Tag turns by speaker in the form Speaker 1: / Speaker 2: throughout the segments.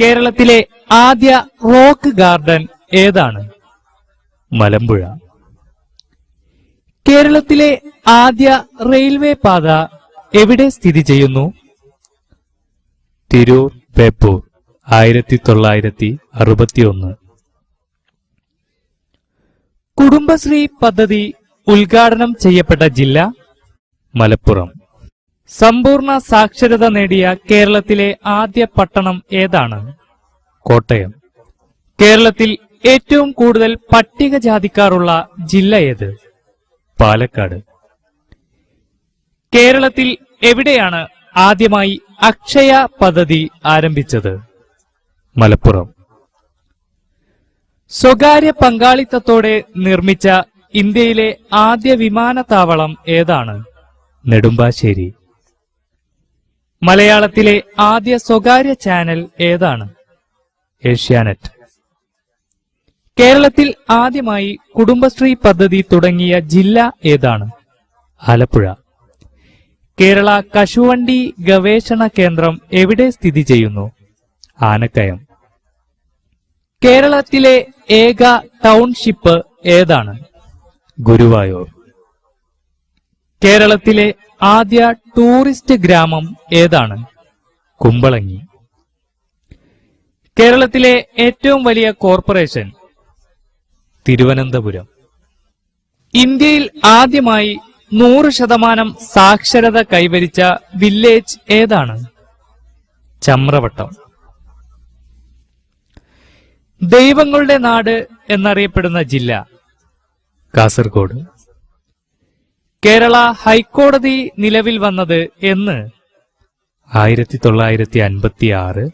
Speaker 1: കേരളത്തിലെ ആദ്യ rock garden ഏതാണ്? മലമ്പുഴ. കേരളത്തിലെ ആദ്യ റെയിൽവേ പാത എവിടെ സ്ഥിതി ചെയ്യുന്നു? തിരൂർ ബേപ്പൂർ 1961. കുടുംബശ്രീ പദ്ധതി ഉദ്ഘാടനം ചെയ്യപ്പെട്ട ജില്ല? മലപ്പുറം. സമ്പൂർണ്ണ സാക്ഷരത നേടിയ കേരളത്തിലെ ആദ്യ പട്ടണം ഏതാണ്? കോട്ടയം. കേരളത്തിൽ ഏറ്റവും കൂടുതൽ പട്ടികജാതിക്കാരുള്ള ജില്ല ഏത്? പാലക്കാട്. കേരളത്തിൽ എവിടെയാണ് ആദ്യമായി അക്ഷയ പദ്ധതി ആരംഭിച്ചത്? മലപ്പുറം. സ്വകാര്യ പങ്കാളിത്തത്തോടെ നിർമ്മിച്ച ഇന്ത്യയിലെ ആദ്യ വിമാനത്താവളം ഏതാണ്? നെടുമ്പാശ്ശേരി. മലയാളത്തിലെ ആദ്യ സ്വകാര്യ ചാനൽ ഏതാണ്? ഏഷ്യാനെറ്റ്. കേരളത്തിൽ ആദ്യമായി കുടുംബശ്രീ പദ്ധതി തുടങ്ങിയ ജില്ല ഏതാണ്? ആലപ്പുഴ. കേരള കശുവണ്ടി ഗവേഷണ കേന്ദ്രം എവിടെ സ്ഥിതി ചെയ്യുന്നു? ആനക്കയം. കേരളത്തിലെ ഏക ടൗൺഷിപ്പ് ഏതാണ്? ഗുരുവായൂർ. കേരളത്തിലെ ആദ്യ ടൂറിസ്റ്റ് ഗ്രാമം ഏതാണ്? കുമ്പളങ്ങി. കേരളത്തിലെ ഏറ്റവും വലിയ കോർപ്പറേഷൻ? തിരുവനന്തപുരം. ഇന്ത്യയിൽ ആദ്യമായി 100% സാക്ഷരത കൈവരിച്ച വില്ലേജ് ഏതാണ്? ചമ്രവട്ടം. ദൈവങ്ങളുടെ നാട് എന്നറിയപ്പെടുന്ന ജില്ല? കാസർഗോഡ്. കേരള ഹൈക്കോടതി നിലവിൽ വന്നത് എന്ന്? 1956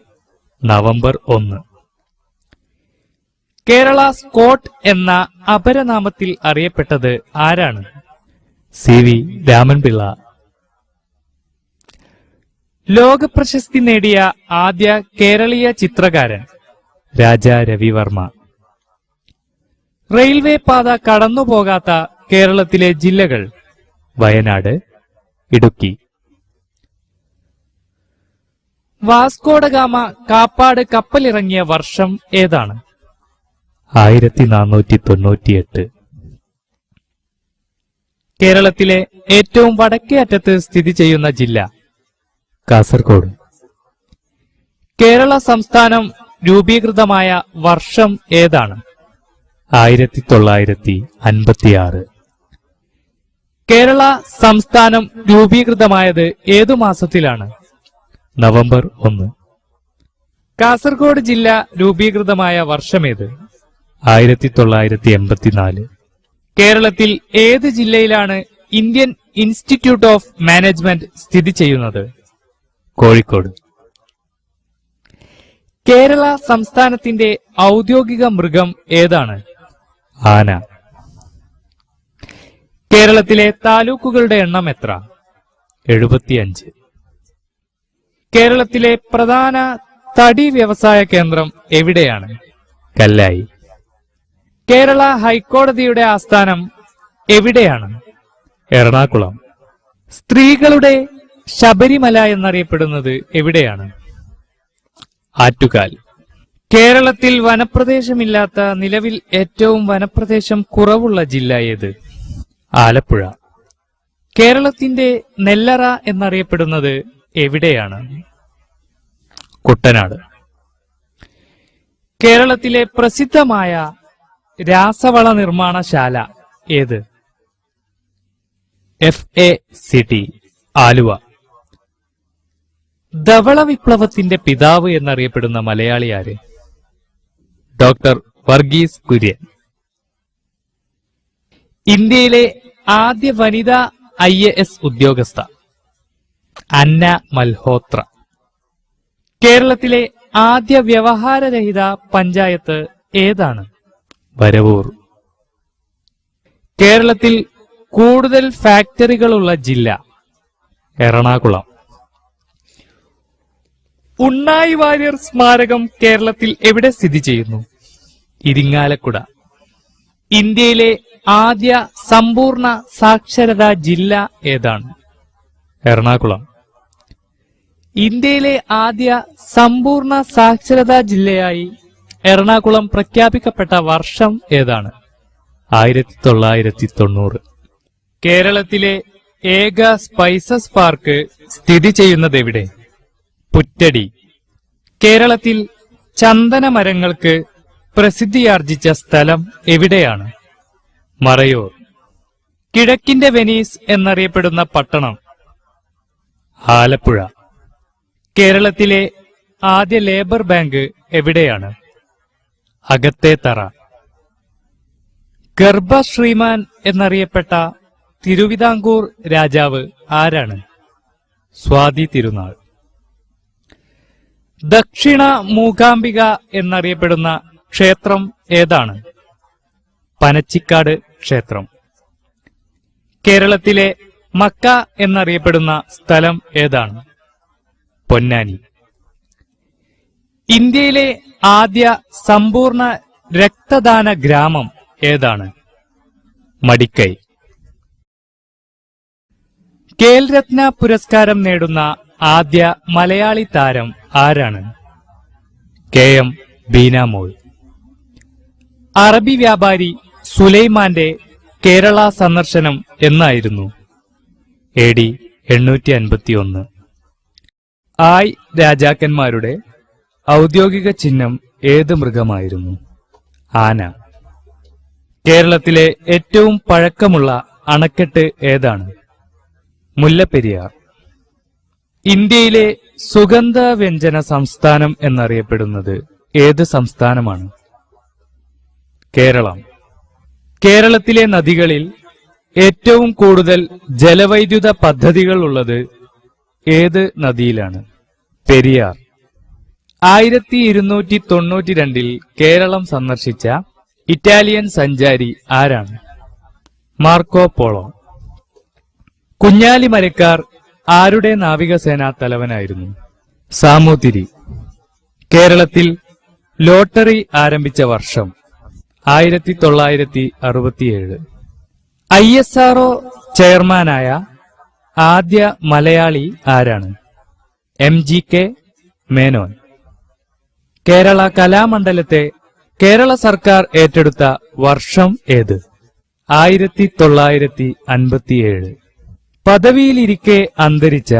Speaker 1: നവംബർ 1. കേരള സ്കോട്ട് എന്ന അപരനാമത്തിൽ അറിയപ്പെട്ടത് ആരാണ്? CV രാമൻപിള്ള. ലോകപ്രശസ്തി നേടിയ ആദ്യ കേരളീയ ചിത്രകാരൻ? രാജാ രവിവർമ്മ. റെയിൽവേ പാത കടന്നുപോകാത്ത കേരളത്തിലെ ജില്ലകൾ? വയനാട്, ഇടുക്കി. വാസ്കോഡഗാമ കാപ്പാട് കപ്പലിറങ്ങിയ വർഷം ഏതാണ്? 1498. കേരളത്തിലെ ഏറ്റവും വടക്കേ അറ്റത്ത് സ്ഥിതി ചെയ്യുന്ന ജില്ല? കാസർഗോഡ്. കേരള സംസ്ഥാനം രൂപീകൃതമായ വർഷം ഏതാണ്? 1956. കേരള സംസ്ഥാനം രൂപീകൃതമായത് ഏതു മാസത്തിലാണ്? നവംബർ 1. കാസർഗോഡ് ജില്ല രൂപീകൃതമായ വർഷമേത്? 1984. കേരളത്തിൽ ഏത് ജില്ലയിലാണ് ഇന്ത്യൻ ഇൻസ്റ്റിറ്റ്യൂട്ട് ഓഫ് മാനേജ്മെന്റ് സ്ഥിതി ചെയ്യുന്നത്? കോഴിക്കോട്. കേരള സംസ്ഥാനത്തിന്റെ ഔദ്യോഗിക മൃഗം ഏതാണ്? ആന. കേരളത്തിലെ താലൂക്കുകളുടെ എണ്ണം എത്ര? 75. കേരളത്തിലെ പ്രധാന തടി വ്യവസായ കേന്ദ്രം എവിടെയാണ്? കല്ലായി. കേരള ഹൈക്കോടതിയുടെ ആസ്ഥാനം എവിടെയാണ്? എറണാകുളം. സ്ത്രീകളുടെ ശബരിമല എന്നറിയപ്പെടുന്നത് എവിടെയാണ്? ആറ്റുകാൽ. കേരളത്തിൽ വനപ്രദേശമില്ലാത്ത നിലവിൽ ഏറ്റവും വനപ്രദേശം കുറവുള്ള ജില്ല ഏത്? ആലപ്പുഴ. കേരളത്തിന്റെ നെല്ലറ എന്നറിയപ്പെടുന്നത് എവിടെയാണ്? കുട്ടനാട്. കേരളത്തിലെ പ്രസിദ്ധമായ രാസവള നിർമ്മാണശാല ഏത്? FACT ആലുവ. ധവള വിപ്ലവത്തിന്റെ പിതാവ് എന്നറിയപ്പെടുന്ന മലയാളി ആര്? ഡോക്ടർ വർഗീസ് കുര്യൻ. ഇന്ത്യയിലെ ആദ്യ വനിതാ IAS ഉദ്യോഗസ്ഥ? അന്ന മൽഹോത്ര. കേരളത്തിലെ ആദ്യ വ്യവഹാരരഹിത പഞ്ചായത്ത് ഏതാണ്? വരവൂർ. കേരളത്തിൽ കൂടുതൽ ഫാക്ടറികളുള്ള ജില്ല? എറണാകുളം. ഉണ്ണായി വാര്യർ സ്മാരകം കേരളത്തിൽ എവിടെ സ്ഥിതി ചെയ്യുന്നു? ഇരിങ്ങാലക്കുട. ഇന്ത്യയിലെ ആദ്യ സമ്പൂർണ്ണ സാക്ഷരതാ ജില്ല ഏതാണ്? എറണാകുളം. ഇന്ത്യയിലെ ആദ്യ സമ്പൂർണ്ണ സാക്ഷരതാ ജില്ലയായി എറണാകുളം പ്രഖ്യാപിക്കപ്പെട്ട വർഷം ഏതാണ്? 1990. കേരളത്തിലെ ഏക സ്പൈസസ് പാർക്ക് സ്ഥിതി ചെയ്യുന്നതെവിടെ? പുറ്റടി. കേരളത്തിൽ ചന്ദനമരങ്ങൾക്ക് പ്രസിദ്ധിയാർജിച്ച സ്ഥലം എവിടെയാണ്? മറയൂർ. കിഴക്കിന്റെ വെനീസ് എന്നറിയപ്പെടുന്ന പട്ടണം? ആലപ്പുഴ. കേരളത്തിലെ ആദ്യ ലേബർ ബാങ്ക് എവിടെയാണ്? അകത്തേത്തറ. ഗർഭശ്രീമാൻ എന്നറിയപ്പെട്ട തിരുവിതാംകൂർ രാജാവ് ആരാണ്? സ്വാതി തിരുനാൾ. ദക്ഷിണ മൂകാംബിക എന്നറിയപ്പെടുന്ന ക്ഷേത്രം ഏതാണ്? പനച്ചിക്കാട് ക്ഷേത്രം. കേരളത്തിലെ മക്ക എന്നറിയപ്പെടുന്ന സ്ഥലം ഏതാണ്? പൊന്നാനി. ഇന്ത്യയിലെ ആദ്യ സമ്പൂർണ്ണ രക്തദാന ഗ്രാമം ഏതാണ്? മടിക്കൈ. ഖേൽരത്ന പുരസ്കാരം നേടുന്ന ആദ്യ മലയാളി താരം ആരാണ്? KM ബീനാമോൾ. അറബി വ്യാപാരി സുലൈമാന്റെ കേരള സന്ദർശനം എന്നായിരുന്നു? AD 851. ആയ് രാജാക്കന്മാരുടെ ഔദ്യോഗിക ചിഹ്നം ഏത് മൃഗമായിരുന്നു? ആന. കേരളത്തിലെ ഏറ്റവും പഴക്കമുള്ള അണക്കെട്ട് ഏതാണ്? മുല്ലപ്പെരിയാർ. ഇന്ത്യയിലെ സുഗന്ധവ്യഞ്ജന സംസ്ഥാനം എന്നറിയപ്പെടുന്നത് ഏത് സംസ്ഥാനമാണ്? കേരളം. കേരളത്തിലെ നദികളിൽ ഏറ്റവും കൂടുതൽ ജലവൈദ്യുത പദ്ധതികൾ ഉള്ളത് ഏത് നദിയിലാണ്? പെരിയാർ. 1292 കേരളം സന്ദർശിച്ച ഇറ്റാലിയൻ സഞ്ചാരി ആരാണ്? Marco polo. കുഞ്ഞാലി മരക്കാർ ആരുടെ നാവികസേനാ തലവനായിരുന്നു? സാമൂതിരി. കേരളത്തിൽ ലോട്ടറി ആരംഭിച്ച വർഷം? 1967. ISRO ചെയർമാനായ ആദ്യ മലയാളി ആരാണ്? MGK മേനോൻ. കേരള കലാമണ്ഡലത്തെ കേരള സർക്കാർ ഏറ്റെടുത്ത വർഷം ഏത്? 1957. പദവിയിലിരിക്കെ അന്തരിച്ച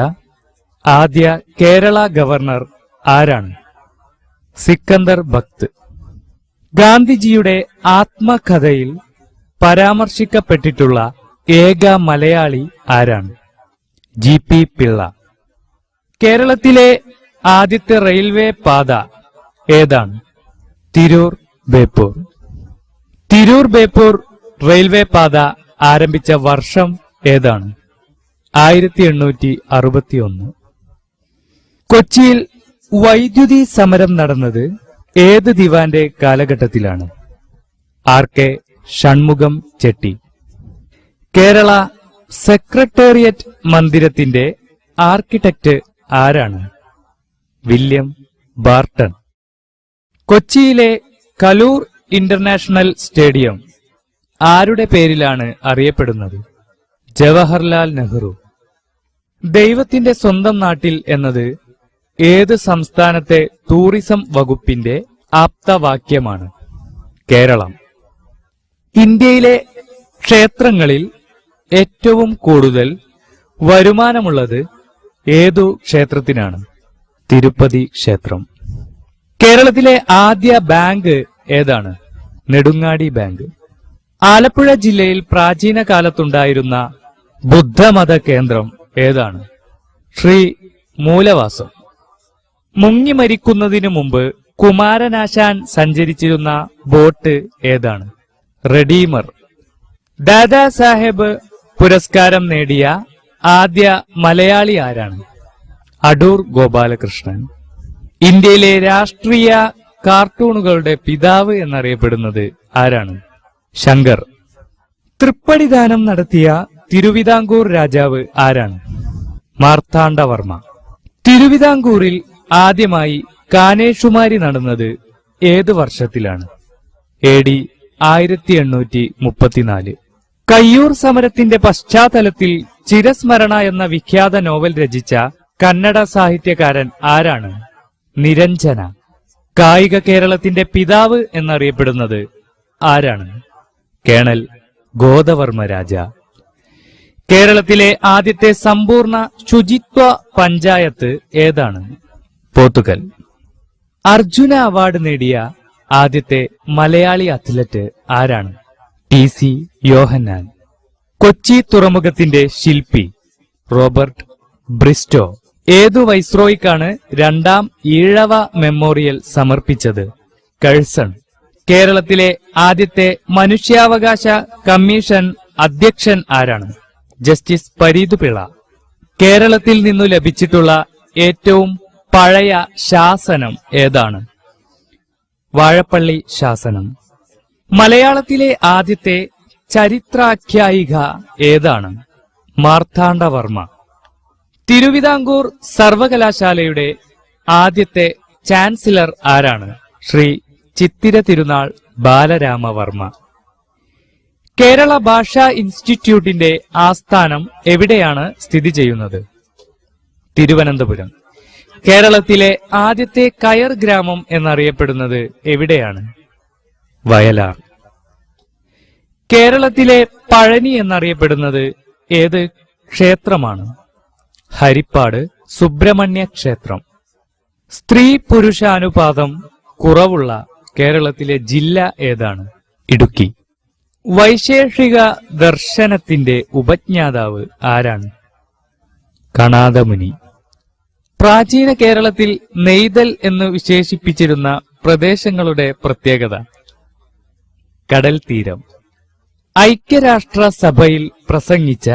Speaker 1: ആദ്യ കേരള ഗവർണർ ആരാണ്? സിക്കന്ദർ ഭക്ത്. ഗാന്ധിജിയുടെ ആത്മകഥയിൽ പരാമർശിക്കപ്പെട്ടിട്ടുള്ള ഏക മലയാളി ആരാണ്? GP പിള്ള. കേരളത്തിലെ ആദ്യത്തെ റെയിൽവേ പാത ഏതാണ്? തിരൂർ ബേപ്പൂർ. തിരൂർ ബേപ്പൂർ റെയിൽവേ പാത ആരംഭിച്ച വർഷം ഏതാണ്? 1861. കൊച്ചിയിൽ വൈദ്യുതി സമരം നടന്നത് ഏത് ദിവാന്റെ കാലഘട്ടത്തിലാണ്? RK ഷൺമുഖം ചെട്ടി. കേരള സെക്രട്ടേറിയറ്റ് മന്ദിരത്തിന്റെ ആർക്കിടെക്ട് ആരാണ്? William Barton. കൊച്ചിയിലെ കലൂർ ഇന്റർനാഷണൽ സ്റ്റേഡിയം ആരുടെ പേരിലാണ് അറിയപ്പെടുന്നത്? ജവഹർലാൽ നെഹ്റു. ദൈവത്തിന്റെ സ്വന്തം നാട്ടിൽ എന്നത് ഏത് സംസ്ഥാനത്തെ ടൂറിസം വകുപ്പിന്റെ ആപ്തവാക്യമാണ്? കേരളം. ഇന്ത്യയിലെ ക്ഷേത്രങ്ങളിൽ ഏറ്റവും കൂടുതൽ വരുമാനമുള്ളത് ഏതു ക്ഷേത്രത്തിനാണ്? തിരുപ്പതി ക്ഷേത്രം. കേരളത്തിലെ ആദ്യ ബാങ്ക് ഏതാണ്? നെടുങ്ങാടി ബാങ്ക്. ആലപ്പുഴ ജില്ലയിൽ പ്രാചീന കാലത്തുണ്ടായിരുന്ന ബുദ്ധമത കേന്ദ്രം ഏതാണ്? ശ്രീ മൂലവാസം. മുങ്ങി മരിക്കുന്നതിനു മുമ്പ് കുമാരനാശാൻ സഞ്ചരിച്ചിരുന്ന ബോട്ട് ഏതാണ്? റെഡീമർ. ദാദാ സാഹേബ് പുരസ്കാരം നേടിയ ആദ്യ മലയാളി ആരാണ്? അടൂർ ഗോപാലകൃഷ്ണൻ. ഇന്ത്യയിലെ രാഷ്ട്രീയ കാർട്ടൂണുകളുടെ പിതാവ് എന്നറിയപ്പെടുന്നത് ആരാണ്? ശങ്കർ. തൃപ്പടിദാനം നടത്തിയ തിരുവിതാംകൂർ രാജാവ് ആരാണ്? മാർത്താണ്ഡവർമ്മ. തിരുവിതാംകൂറിൽ ആദ്യമായി കാനേഷുമാരി നടന്നത് ഏത് വർഷത്തിലാണ്? AD 1834. കയ്യൂർ സമരത്തിന്റെ പശ്ചാത്തലത്തിൽ ചിരസ്മരണ എന്ന വിഖ്യാത നോവൽ രചിച്ച കന്നഡ സാഹിത്യകാരൻ ആരാണ്? നിരഞ്ജന. കായിക കേരളത്തിന്റെ പിതാവ് എന്നറിയപ്പെടുന്നത് ആരാണ്? കേണൽ ഗോദവർമ്മ രാജ. കേരളത്തിലെ ആദ്യത്തെ സമ്പൂർണ്ണ ശുചിത്വ പഞ്ചായത്ത് ഏതാണ്? പോത്തുകൽ. അർജുന അവാർഡ് നേടിയ ആദ്യത്തെ മലയാളി അത്ലറ്റ് ആരാണ്? TC യോഹന്നാൻ. കൊച്ചി തുറമുഖത്തിന്റെ ശില്പി റോബർട്ട് ബ്രിസ്റ്റോ. ഏതു വൈസ്രോയ്ക്കാണ് രണ്ടാം ഈഴവ മെമ്മോറിയൽ സമർപ്പിച്ചത്? കഴ്സൺ. കേരളത്തിലെ ആദ്യത്തെ മനുഷ്യാവകാശ കമ്മീഷൻ അധ്യക്ഷൻ ആരാണ്? ജസ്റ്റിസ് പരീതുപിള്ള. കേരളത്തിൽ നിന്നു ലഭിച്ചിട്ടുള്ള ഏറ്റവും പഴയ ശാസനം ഏതാണ്? വാഴപ്പള്ളി ശാസനം. മലയാളത്തിലെ ആദ്യത്തെ ചരിത്രാഖ്യായിക ഏതാണ്? മാർത്താണ്ഡവർമ്മ. തിരുവിതാംകൂർ സർവകലാശാലയുടെ ആദ്യത്തെ ചാൻസലർ ആരാണ്? ശ്രീ ചിത്തിര തിരുനാൾ ബാലരാമവർമ്മ. കേരള ഭാഷാ ഇൻസ്റ്റിറ്റ്യൂട്ടിന്റെ ആസ്ഥാനം എവിടെയാണ് സ്ഥിതി ചെയ്യുന്നത്? തിരുവനന്തപുരം. കേരളത്തിലെ ആദ്യത്തെ കയർ ഗ്രാമം എന്നറിയപ്പെടുന്നത് എവിടെയാണ്? വയലാർ. കേരളത്തിലെ പഴനി എന്നറിയപ്പെടുന്നത് ഏത് ക്ഷേത്രമാണ്? ഹരിപ്പാട് സുബ്രഹ്മണ്യ ക്ഷേത്രം. സ്ത്രീ പുരുഷ അനുപാതം കുറവുള്ള കേരളത്തിലെ ജില്ല ഏതാണ്? ഇടുക്കി. വൈശേഷിക ദർശനത്തിന്റെ ഉപജ്ഞാതാവ് ആരാണ്? കണാദമുനി. പ്രാചീന കേരളത്തിൽ നെയ്തൽ എന്ന് വിശേഷിപ്പിച്ചിരുന്ന പ്രദേശങ്ങളുടെ പ്രത്യേകത? കടൽ തീരം. ഐക്യരാഷ്ട്ര സഭയിൽ പ്രസംഗിച്ച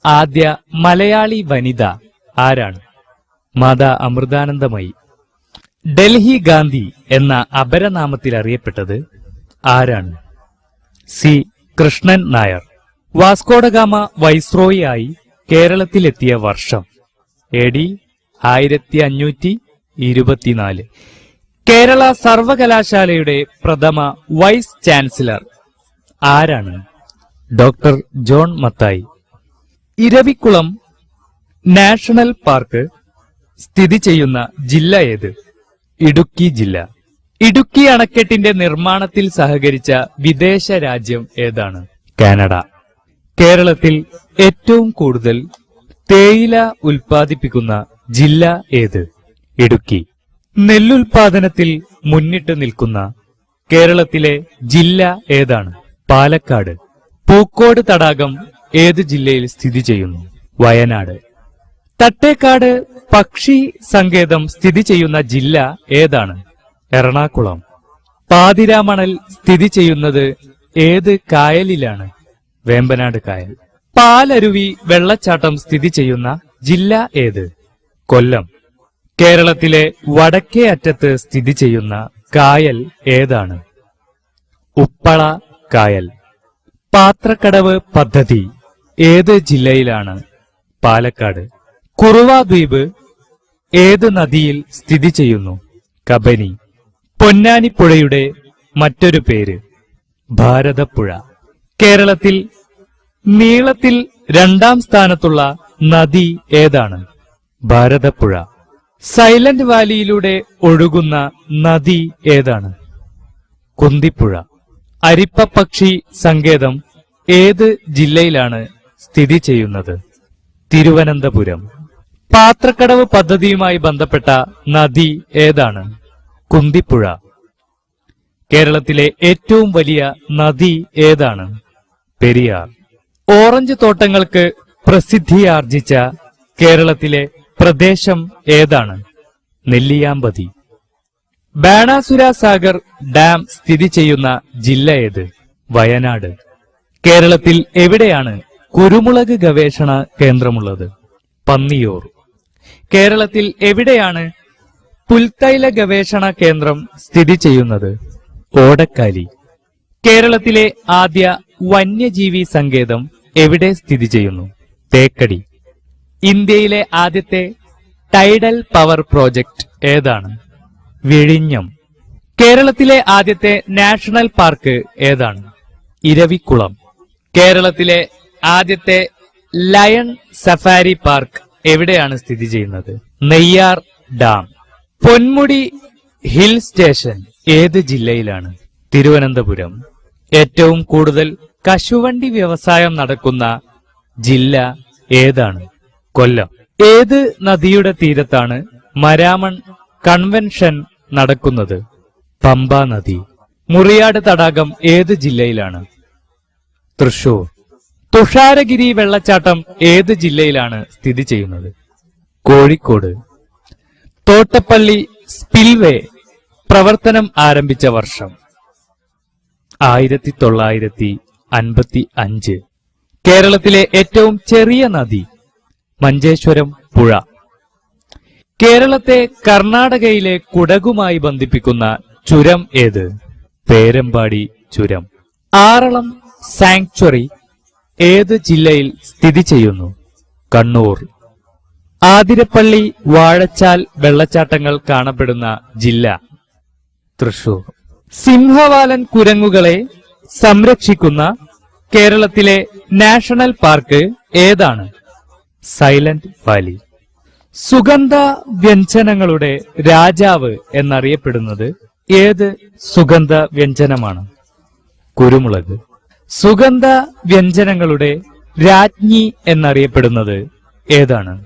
Speaker 1: ആദ്യ മലയാളി വനിത ആരാണ്? മാതാ അമൃതാനന്ദമയി. ഡൽഹി ഗാന്ധി എന്ന അപരനാമത്തിൽ അറിയപ്പെട്ടത് ആരാണ്? സി കൃഷ്ണൻ നായർ. വാസ്കോഡഗാമ വൈസ്രോയിയായി കേരളത്തിലെത്തിയ വർഷം? AD 1524. കേരള സർവകലാശാലയുടെ പ്രഥമ വൈസ് ചാൻസലർ ആരാണ്? Doctor John Mathai. Eravikulam national park സ്ഥിതി ചെയ്യുന്ന ജില്ല ഏത്? ഇടുക്കി ജില്ല. ഇടുക്കി അണക്കെട്ടിന്റെ നിർമ്മാണത്തിൽ സഹകരിച്ച വിദേശ രാജ്യം ഏതാണ്? കാനഡ. കേരളത്തിൽ ഏറ്റവും കൂടുതൽ തേയില ഉൽപ്പാദിപ്പിക്കുന്ന ജില്ല ഏത്? ഇടുക്കി. നെല്ലുൽപാദനത്തിൽ മുന്നിട്ട് നിൽക്കുന്ന കേരളത്തിലെ ജില്ല ഏതാണ്? പാലക്കാട്. പൂക്കോട് തടാകം ഏത് ജില്ലയിൽ സ്ഥിതി ചെയ്യുന്നു? വയനാട്. തട്ടേക്കാട് പക്ഷി സങ്കേതം സ്ഥിതി ചെയ്യുന്ന ജില്ല ഏതാണ്? എറണാകുളം. പാതിരാമണൽ സ്ഥിതി ചെയ്യുന്നത് ഏത് കായലിലാണ്? വേമ്പനാട് കായൽ. പാലരുവി വെള്ളച്ചാട്ടം സ്ഥിതി ചെയ്യുന്ന ജില്ല ഏത്? കൊല്ലം. കേരളത്തിലെ വടക്കേ അറ്റത്ത് സ്ഥിതി ചെയ്യുന്ന കായൽ ഏതാണ്? ഉപ്പള കായൽ. പാത്രക്കടവ് പദ്ധതി ഏത് ജില്ലയിലാണ്? പാലക്കാട്. കുറുവ ദ്വീപ് ഏത് നദിയിൽ സ്ഥിതി ചെയ്യുന്നു? കബനി. പൊന്നാനിപ്പുഴയുടെ മറ്റൊരു പേര്? ഭാരതപ്പുഴ. കേരളത്തിൽ നീളത്തിൽ രണ്ടാം സ്ഥാനത്തുള്ള നദി ഏതാണ്? ഭാരതപ്പുഴ. സൈലന്റ് വാലിയിലൂടെ ഒഴുകുന്ന നദി ഏതാണ്? കുന്തിപ്പുഴ. അരിപ്പപ്പക്ഷി സങ്കേതം ഏത് ജില്ലയിലാണ് സ്ഥിതി ചെയ്യുന്നത്? തിരുവനന്തപുരം. പാത്രക്കടവ് പദ്ധതിയുമായി ബന്ധപ്പെട്ട നദി ഏതാണ്? കുന്തിപ്പുഴ. കേരളത്തിലെ ഏറ്റവും വലിയ നദി ഏതാണ്? പെരിയാർ. ഓറഞ്ച് തോട്ടങ്ങൾക്ക് പ്രസിദ്ധിയാർജിച്ച കേരളത്തിലെ പ്രദേശം ഏതാണ്? നെല്ലിയാമ്പതി. ബാണാസുര സാഗർ ഡാം സ്ഥിതി ചെയ്യുന്ന ജില്ല ഏത്? വയനാട്. കേരളത്തിൽ എവിടെയാണ് കുരുമുളക് ഗവേഷണ കേന്ദ്രമുള്ളത്? പന്നിയൂർ. കേരളത്തിൽ എവിടെയാണ് പുൽത്തൈല ഗവേഷണ കേന്ദ്രം സ്ഥിതി ചെയ്യുന്നത്? ഓടക്കാലി. കേരളത്തിലെ ആദ്യ വന്യജീവി സങ്കേതം എവിടെ സ്ഥിതി ചെയ്യുന്നു? തേക്കടി. ഇന്ത്യയിലെ ആദ്യത്തെ ടൈഡൽ പവർ പ്രോജക്ട് ഏതാണ്? വിഴിഞ്ഞം. കേരളത്തിലെ ആദ്യത്തെ നാഷണൽ പാർക്ക് ഏതാണ്? ഇരവിക്കുളം. കേരളത്തിലെ ആദ്യത്തെ ലയൺ സഫാരി പാർക്ക് എവിടെയാണ് സ്ഥിതി ചെയ്യുന്നത്? Neyyar dam. Ponmudi hill station ഏത് ജില്ലയിലാണ്? തിരുവനന്തപുരം. ഏറ്റവും കൂടുതൽ കശുവണ്ടി വ്യവസായം നടക്കുന്ന ജില്ല ഏതാണ്? കൊല്ലം. ഏത് നദിയുടെ തീരത്താണ് മരാമൺ കൺവെൻഷൻ നടക്കുന്നത്? പമ്പ നദി. മുറിയാട് തടാകം ഏത് ജില്ലയിലാണ്? തൃശൂർ. തുഷാരഗിരി വെള്ളച്ചാട്ടം ഏത് ജില്ലയിലാണ് സ്ഥിതി ചെയ്യുന്നത്? കോഴിക്കോട്. തോട്ടപ്പള്ളി സ്പിൽവേ പ്രവർത്തനം ആരംഭിച്ച വർഷം? 1955. കേരളത്തിലെ ഏറ്റവും ചെറിയ നദി? മഞ്ചേശ്വരം പുഴ. കേരളത്തെ കർണാടകയിലെ കുടകുമായി ബന്ധിപ്പിക്കുന്ന ചുരം ഏത്? പേരമ്പാടി ചുരം. ആറളം സാങ്ച്വറി ഏത് ജില്ലയിൽ സ്ഥിതി ചെയ്യുന്നു? കണ്ണൂർ. ആതിരപ്പള്ളി വാഴച്ചാൽ വെള്ളച്ചാട്ടങ്ങൾ കാണപ്പെടുന്ന ജില്ല? തൃശൂർ. സിംഹവാലൻ കുരങ്ങുകളെ സംരക്ഷിക്കുന്ന കേരളത്തിലെ നാഷണൽ പാർക്ക് ഏതാണ്? Silent Valley. സുഗന്ധ വ്യഞ്ജനങ്ങളുടെ രാജാവ് എന്നറിയപ്പെടുന്നത് ഏത് സുഗന്ധ വ്യഞ്ജനമാണ്? കുരുമുളക്. സുഗന്ധ വ്യഞ്ജനങ്ങളുടെ രാജ്ഞി എന്നറിയപ്പെടുന്നത് ഏതാണ്?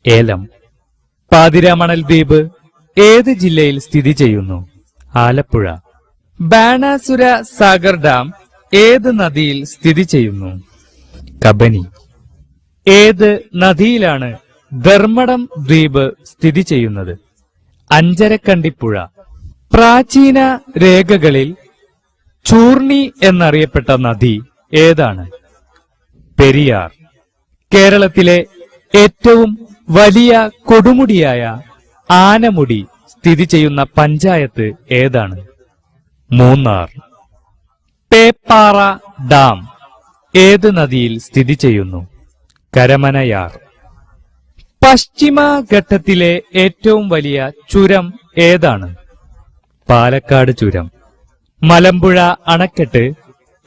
Speaker 1: ഏലം. പാതിരാമണൽ ദ്വീപ് ഏത് ജില്ലയിൽ സ്ഥിതി ചെയ്യുന്നു? ആലപ്പുഴ. ബാണാസുര സാഗർ ഡാം ഏത് നദിയിൽ സ്ഥിതി ചെയ്യുന്നു? കബനി. ഏത് നദിയിലാണ് ധർമ്മടം ദ്വീപ് സ്ഥിതി ചെയ്യുന്നത്? അഞ്ചരക്കണ്ടിപ്പുഴ. പ്രാചീന രേഖകളിൽ ചൂർണി എന്നറിയപ്പെട്ട നദി ഏതാണ്? പെരിയാർ. കേരളത്തിലെ ഏറ്റവും വലിയ കൊടുമുടിയായ ആനമുടി സ്ഥിതി ചെയ്യുന്ന പഞ്ചായത്ത് ഏതാണ്? മൂന്നാർ. പേപ്പാറ ഡാം ഏത് നദിയിൽ സ്ഥിതി ചെയ്യുന്നു? കരമനയാർ. പശ്ചിമഘട്ടത്തിലെ ഏറ്റവും വലിയ ചുരം ഏതാണ്? പാലക്കാട് ചുരം. മലമ്പുഴ അണക്കെട്ട്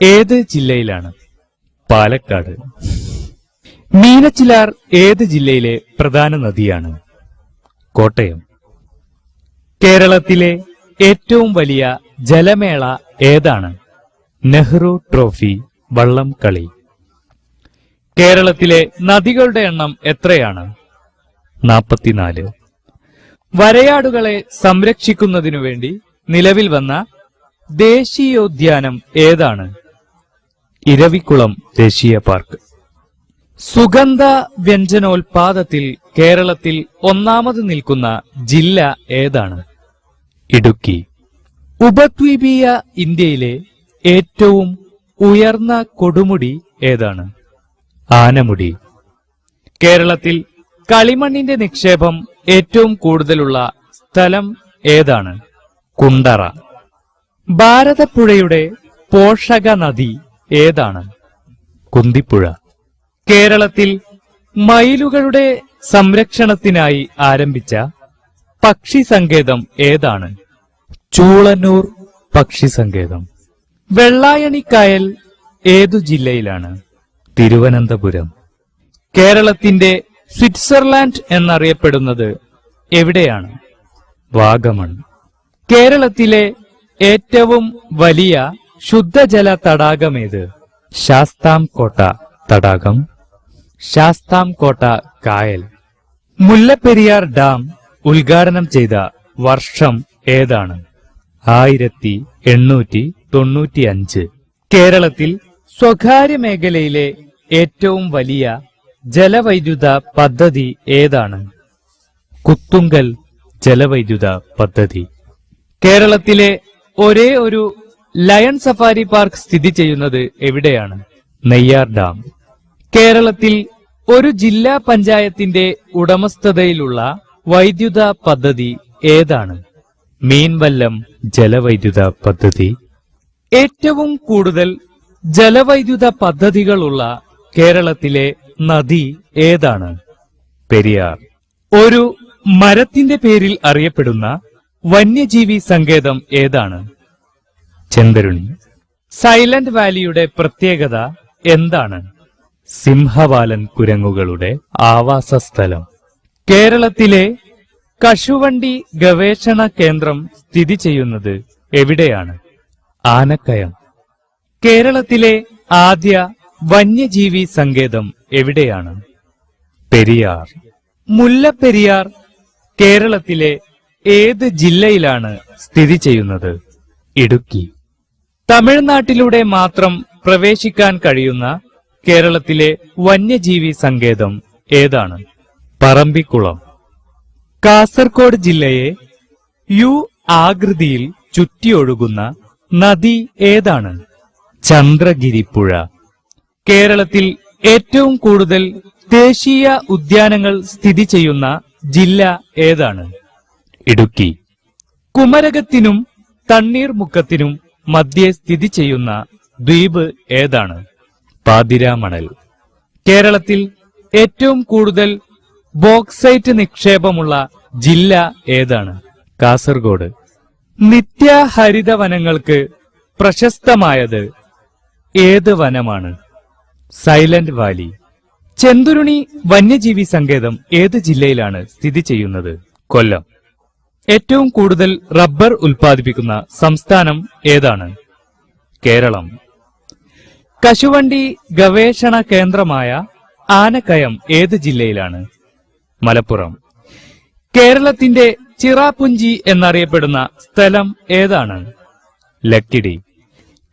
Speaker 1: ഏത് ജില്ലയിലാണ്? പാലക്കാട്. മീനച്ചിലാർ ഏത് ജില്ലയിലെ പ്രധാന നദിയാണ്? കോട്ടയം. കേരളത്തിലെ ഏറ്റവും വലിയ ജലമേള ഏതാണ്? നെഹ്റു ട്രോഫി വള്ളം കളി. കേരളത്തിലെ നദികളുടെ എണ്ണം എത്രയാണ്? 44. വരയാടുകളെ സംരക്ഷിക്കുന്നതിനു വേണ്ടി നിലവിൽ വന്ന ദേശീയോദ്യാനം ഏതാണ്? ഇരവിക്കുളം ദേശീയ പാർക്ക്. സുഗന്ധ വ്യഞ്ജനോൽപാദത്തിൽ കേരളത്തിൽ ഒന്നാമത് നിൽക്കുന്ന ജില്ല ഏതാണ്? ഇടുക്കി. ഉപദ്വീപീയ ഇന്ത്യയിലെ ഏറ്റവും ഉയർന്ന കൊടുമുടി ഏതാണ്? ആനമുടി. കേരളത്തിൽ കളിമണ്ണിന്റെ നിക്ഷേപം ഏറ്റവും കൂടുതലുള്ള സ്ഥലം ഏതാണ്? കുണ്ടറ. ഭാരതപ്പുഴയുടെ പോഷക നദി ഏതാണ്? കുന്തിപ്പുഴ. കേരളത്തിൽ മയിലുകളുടെ സംരക്ഷണത്തിനായി ആരംഭിച്ച പക്ഷി സങ്കേതം ഏതാണ്? ചൂളന്നൂർ പക്ഷി സങ്കേതം. വെള്ളായണിക്കായൽ ഏതു ജില്ലയിലാണ്? തിരുവനന്തപുരം. കേരളത്തിന്റെ സ്വിറ്റ്സർലാൻഡ് എന്നറിയപ്പെടുന്നത് എവിടെയാണ്? വാഗമൺ. കേരളത്തിലെ ഏറ്റവും വലിയ ശുദ്ധജല തടാകമേത്? ശാസ്താംകോട്ട തടാകം. ശാസ്താംകോട്ട കായൽ. മുല്ലപ്പെരിയാർ ഡാം ഉദ്ഘാടനം ചെയ്ത വർഷം ഏതാണ്? 1895. കേരളത്തിൽ സ്വകാര്യ മേഖലയിലെ ഏറ്റവും വലിയ ജലവൈദ്യുത പദ്ധതി ഏതാണ്? കുത്തുങ്കൽ ജലവൈദ്യുത പദ്ധതി. കേരളത്തിലെ ഒരേ ഒരു ലയൺ സഫാരി പാർക്ക് സ്ഥിതി ചെയ്യുന്നത് എവിടെയാണ്? നെയ്യാർ ഡാം. കേരളത്തിൽ ഒരു ജില്ലാ പഞ്ചായത്തിന്റെ ഉടമസ്ഥതയിലുള്ള വൈദ്യുത പദ്ധതി ഏതാണ്? മീൻവല്ലം ജലവൈദ്യുത പദ്ധതി. ഏറ്റവും കൂടുതൽ ജലവൈദ്യുത പദ്ധതികളുള്ള കേരളത്തിലെ നദി ഏതാണ്? പെരിയാർ. ഒരു മരത്തിന്റെ പേരിൽ അറിയപ്പെടുന്ന വന്യജീവി സങ്കേതം ഏതാണ്? ചെന്തരുണി. സൈലന്റ് വാലിയുടെ പ്രത്യേകത എന്താണ്? സിംഹവാലൻ കുരങ്ങുകളുടെ ആവാസസ്ഥലം. കേരളത്തിലെ കശുവണ്ടി ഗവേഷണ കേന്ദ്രം സ്ഥിതി ചെയ്യുന്നത് എവിടെയാണ്? ആനക്കയം. കേരളത്തിലെ ആദ്യ വന്യജീവി സങ്കേതം എവിടെയാണ്? പെരിയാർ. മുല്ലപ്പെരിയാർ കേരളത്തിലെ ഏത് ജില്ലയിലാണ് സ്ഥിതി ചെയ്യുന്നത്? ഇടുക്കി. തമിഴ്നാട്ടിലൂടെ മാത്രം പ്രവേശിക്കാൻ കഴിയുന്ന കേരളത്തിലെ വന്യജീവി സങ്കേതം ഏതാണ്? പറമ്പിക്കുളം. കാസർഗോഡ് ജില്ലയെ യു ആകൃതിയിൽ ചുറ്റിയൊഴുകുന്ന നദി ഏതാണ്? ചന്ദ്രഗിരിപ്പുഴ. കേരളത്തിൽ ഏറ്റവും കൂടുതൽ ദേശീയ ഉദ്യാനങ്ങൾ സ്ഥിതി ചെയ്യുന്ന ജില്ല ഏതാണ്? ഇടുക്കി. കുമരകത്തിനും തണ്ണീർമുക്കത്തിനും മധ്യേ സ്ഥിതി ചെയ്യുന്ന ദ്വീപ് ഏതാണ്? പാതിരാമണൽ. കേരളത്തിൽ ഏറ്റവും കൂടുതൽ ബോക്സൈറ്റ് നിക്ഷേപമുള്ള ജില്ല ഏതാണ്? കാസർഗോഡ്. നിത്യഹരിത വനങ്ങൾക്ക് പ്രശസ്തമായത് ഏത് വനമാണ്? Silent Valley. ചെന്തുരുണി വന്യജീവി സങ്കേതം ഏത് ജില്ലയിലാണ് സ്ഥിതി ചെയ്യുന്നത്? കൊല്ലം. ഏറ്റവും കൂടുതൽ റബ്ബർ ഉൽപ്പാദിപ്പിക്കുന്ന സംസ്ഥാനം ഏതാണ്? കേരളം. കശുവണ്ടി ഗവേഷണ കേന്ദ്രമായ ആനക്കയം ഏത് ജില്ലയിലാണ്? മലപ്പുറം. കേരളത്തിന്റെ ചിറാപുഞ്ചി എന്നറിയപ്പെടുന്ന സ്ഥലം ഏതാണ്? ലക്കിടി.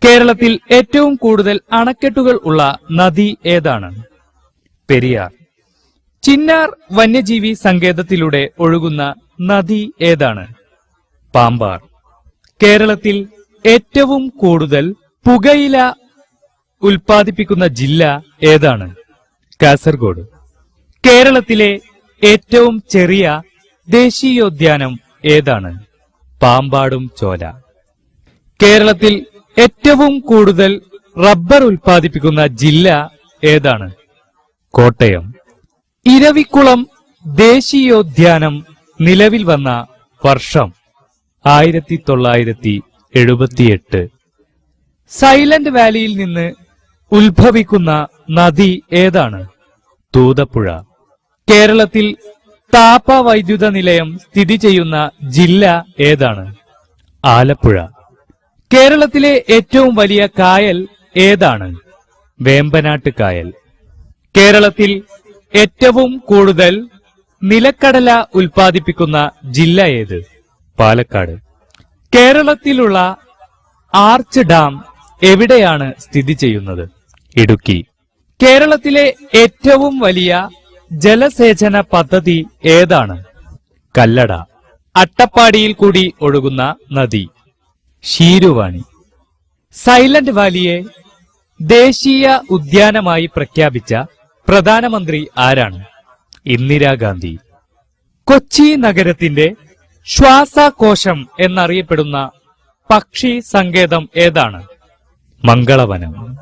Speaker 1: കേരളത്തിൽ ഏറ്റവും കൂടുതൽ അണക്കെട്ടുകൾ ഉള്ള നദി ഏതാണ്? പെരിയാർ. ചിന്നാർ വന്യജീവി സങ്കേതത്തിലൂടെ ഒഴുകുന്ന നദി ഏതാണ്? പാമ്പാർ. കേരളത്തിൽ ഏറ്റവും കൂടുതൽ പുകയില ഉൽപ്പാദിപ്പിക്കുന്ന ജില്ല ഏതാണ്? കാസർഗോഡ്. കേരളത്തിലെ ഏറ്റവും ചെറിയ ദേശീയോദ്യാനം ഏതാണ്? പാമ്പാടും ചോല. കേരളത്തിൽ ഏറ്റവും കൂടുതൽ റബ്ബർ ഉൽപ്പാദിപ്പിക്കുന്ന ജില്ല ഏതാണ്? കോട്ടയം. ഇരവിക്കുളം ദേശീയോദ്യാനം നിലവിൽ വന്ന വർഷം 1978. സൈലന്റ് വാലിയിൽ നിന്ന് ഉത്ഭവിക്കുന്ന നദി ഏതാണ്? തൂതപ്പുഴ. കേരളത്തിൽ താപവൈദ്യുത നിലയം സ്ഥിതി ചെയ്യുന്ന ജില്ല ഏതാണ്? ആലപ്പുഴ. കേരളത്തിലെ ഏറ്റവും വലിയ കായൽ ഏതാണ്? വേമ്പനാട്ട് കായൽ. കേരളത്തിൽ ഏറ്റവും കൂടുതൽ നിലക്കടല ഉൽപ്പാദിപ്പിക്കുന്ന ജില്ല ഏത്? പാലക്കാട്. കേരളത്തിലുള്ള ആർച്ച് ഡാം എവിടെയാണ് സ്ഥിതി ചെയ്യുന്നത്? ഇടുക്കി. കേരളത്തിലെ ഏറ്റവും വലിയ ജലസേചന പദ്ധതി ഏതാണ്? കല്ലട. അട്ടപ്പാടിയിൽ കൂടി ഒഴുകുന്ന നദി? ശീരുവാണി. സൈലന്റ് വാലിയെ ദേശീയ ഉദ്യാനമായി പ്രഖ്യാപിച്ച പ്രധാനമന്ത്രി ആരാണ്? ഇന്ദിരാഗാന്ധി. കൊച്ചി നഗരത്തിന്റെ ശ്വാസകോശം എന്നറിയപ്പെടുന്ന പക്ഷി സങ്കേതം ഏതാണ്? മംഗളവനം.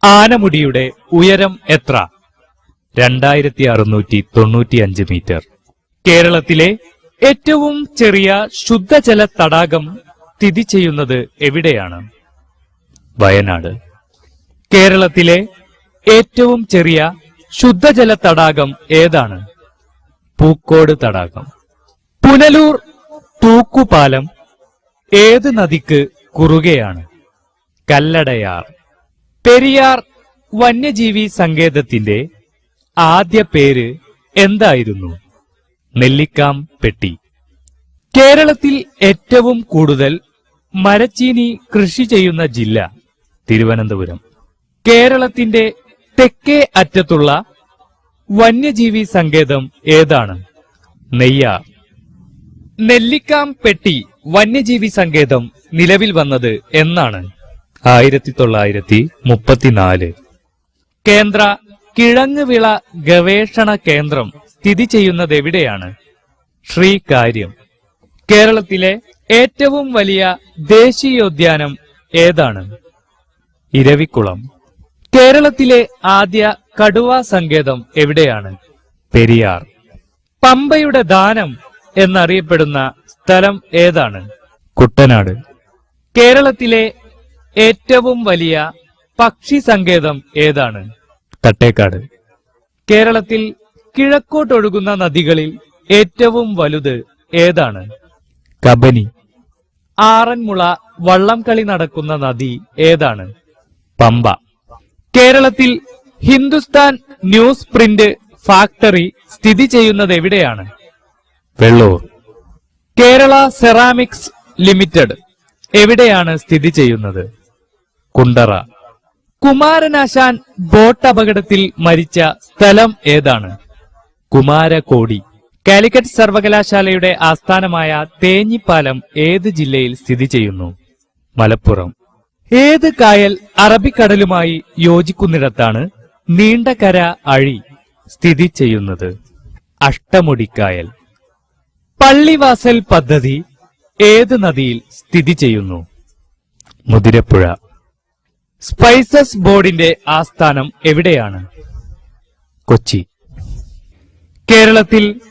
Speaker 1: ആനമുടിയുടെ ഉയരം എത്ര? 2695 മീറ്റർ. കേരളത്തിലെ ഏറ്റവും ചെറിയ ശുദ്ധജല തടാകം സ്ഥിതി ചെയ്യുന്നത് എവിടെയാണ്? വയനാട്. കേരളത്തിലെ ഏറ്റവും ചെറിയ ശുദ്ധജല തടാകം ഏതാണ്? പൂക്കോട് തടാകം. പുനലൂർ തൂക്കുപാലം ഏത് നദിക്ക് കുറുകെയാണ്? കല്ലടയാർ. പെരിയാർ വന്യജീവി സങ്കേതത്തിന്റെ ആദ്യ പേര് എന്തായിരുന്നു? നെല്ലിക്കാം പെട്ടി. കേരളത്തിൽ ഏറ്റവും കൂടുതൽ മരച്ചീനി കൃഷി ചെയ്യുന്ന ജില്ല? തിരുവനന്തപുരം. കേരളത്തിന്റെ തെക്കേ അറ്റത്തുള്ള വന്യജീവി സങ്കേതം ഏതാണ്? നെയ്യാർ. നെല്ലിക്കാം പെട്ടി വന്യജീവി സങ്കേതം നിലവിൽ വന്നത് എന്നാണ്? 1934. കേന്ദ്ര കിഴങ്ങുവിള ഗവേഷണ കേന്ദ്രം സ്ഥിതി ചെയ്യുന്നത് എവിടെയാണ്? ശ്രീകാര്യം. കേരളത്തിലെ ഏറ്റവും വലിയ ദേശീയോദ്യാനം ഏതാണ്? ഇരവിക്കുളം. കേരളത്തിലെ ആദ്യ കടുവ സങ്കേതം എവിടെയാണ്? പെരിയാർ. പമ്പയുടെ ദാനം എന്നറിയപ്പെടുന്ന സ്ഥലം ഏതാണ്? കുട്ടനാട്. കേരളത്തിലെ ഏറ്റവും വലിയ പക്ഷി സങ്കേതം ഏതാണ്? തട്ടേക്കാട്. കേരളത്തിൽ കിഴക്കോട്ടൊഴുകുന്ന നദികളിൽ ഏറ്റവും വലുത് ഏതാണ്? കബനി. ആറന്മുള വള്ളംകളി നടക്കുന്ന നദി ഏതാണ്? പമ്പ. കേരളത്തിൽ ഹിന്ദുസ്ഥാൻ ന്യൂസ് പ്രിന്റ് ഫാക്ടറി സ്ഥിതി ചെയ്യുന്നത് എവിടെയാണ്? വെള്ളൂർ. കേരള സെറാമിക്സ് ലിമിറ്റഡ് എവിടെയാണ് സ്ഥിതി ചെയ്യുന്നത്? കുണ്ടറ. കുമാരനാശാൻ ബോട്ട് അപകടത്തിൽ മരിച്ച സ്ഥലം ഏതാണ്? കുമാരകോടി. കാലിക്കറ്റ് സർവകലാശാലയുടെ ആസ്ഥാനമായ തേഞ്ഞിപ്പാലം ഏത് ജില്ലയിൽ സ്ഥിതി ചെയ്യുന്നു? മലപ്പുറം. ഏത് കായൽ അറബിക്കടലുമായി യോജിക്കുന്നിടത്താണ് നീണ്ടകര അഴി സ്ഥിതി ചെയ്യുന്നത്? അഷ്ടമുടിക്കായൽ. പള്ളിവാസൽ പദ്ധതി ഏത് നദിയിൽ സ്ഥിതി ചെയ്യുന്നു? മുതിരപ്പുഴ. സ്പൈസസ് ബോർഡിന്റെ ആസ്ഥാനം എവിടെയാണ്? കൊച്ചി. കേരളത്തിൽ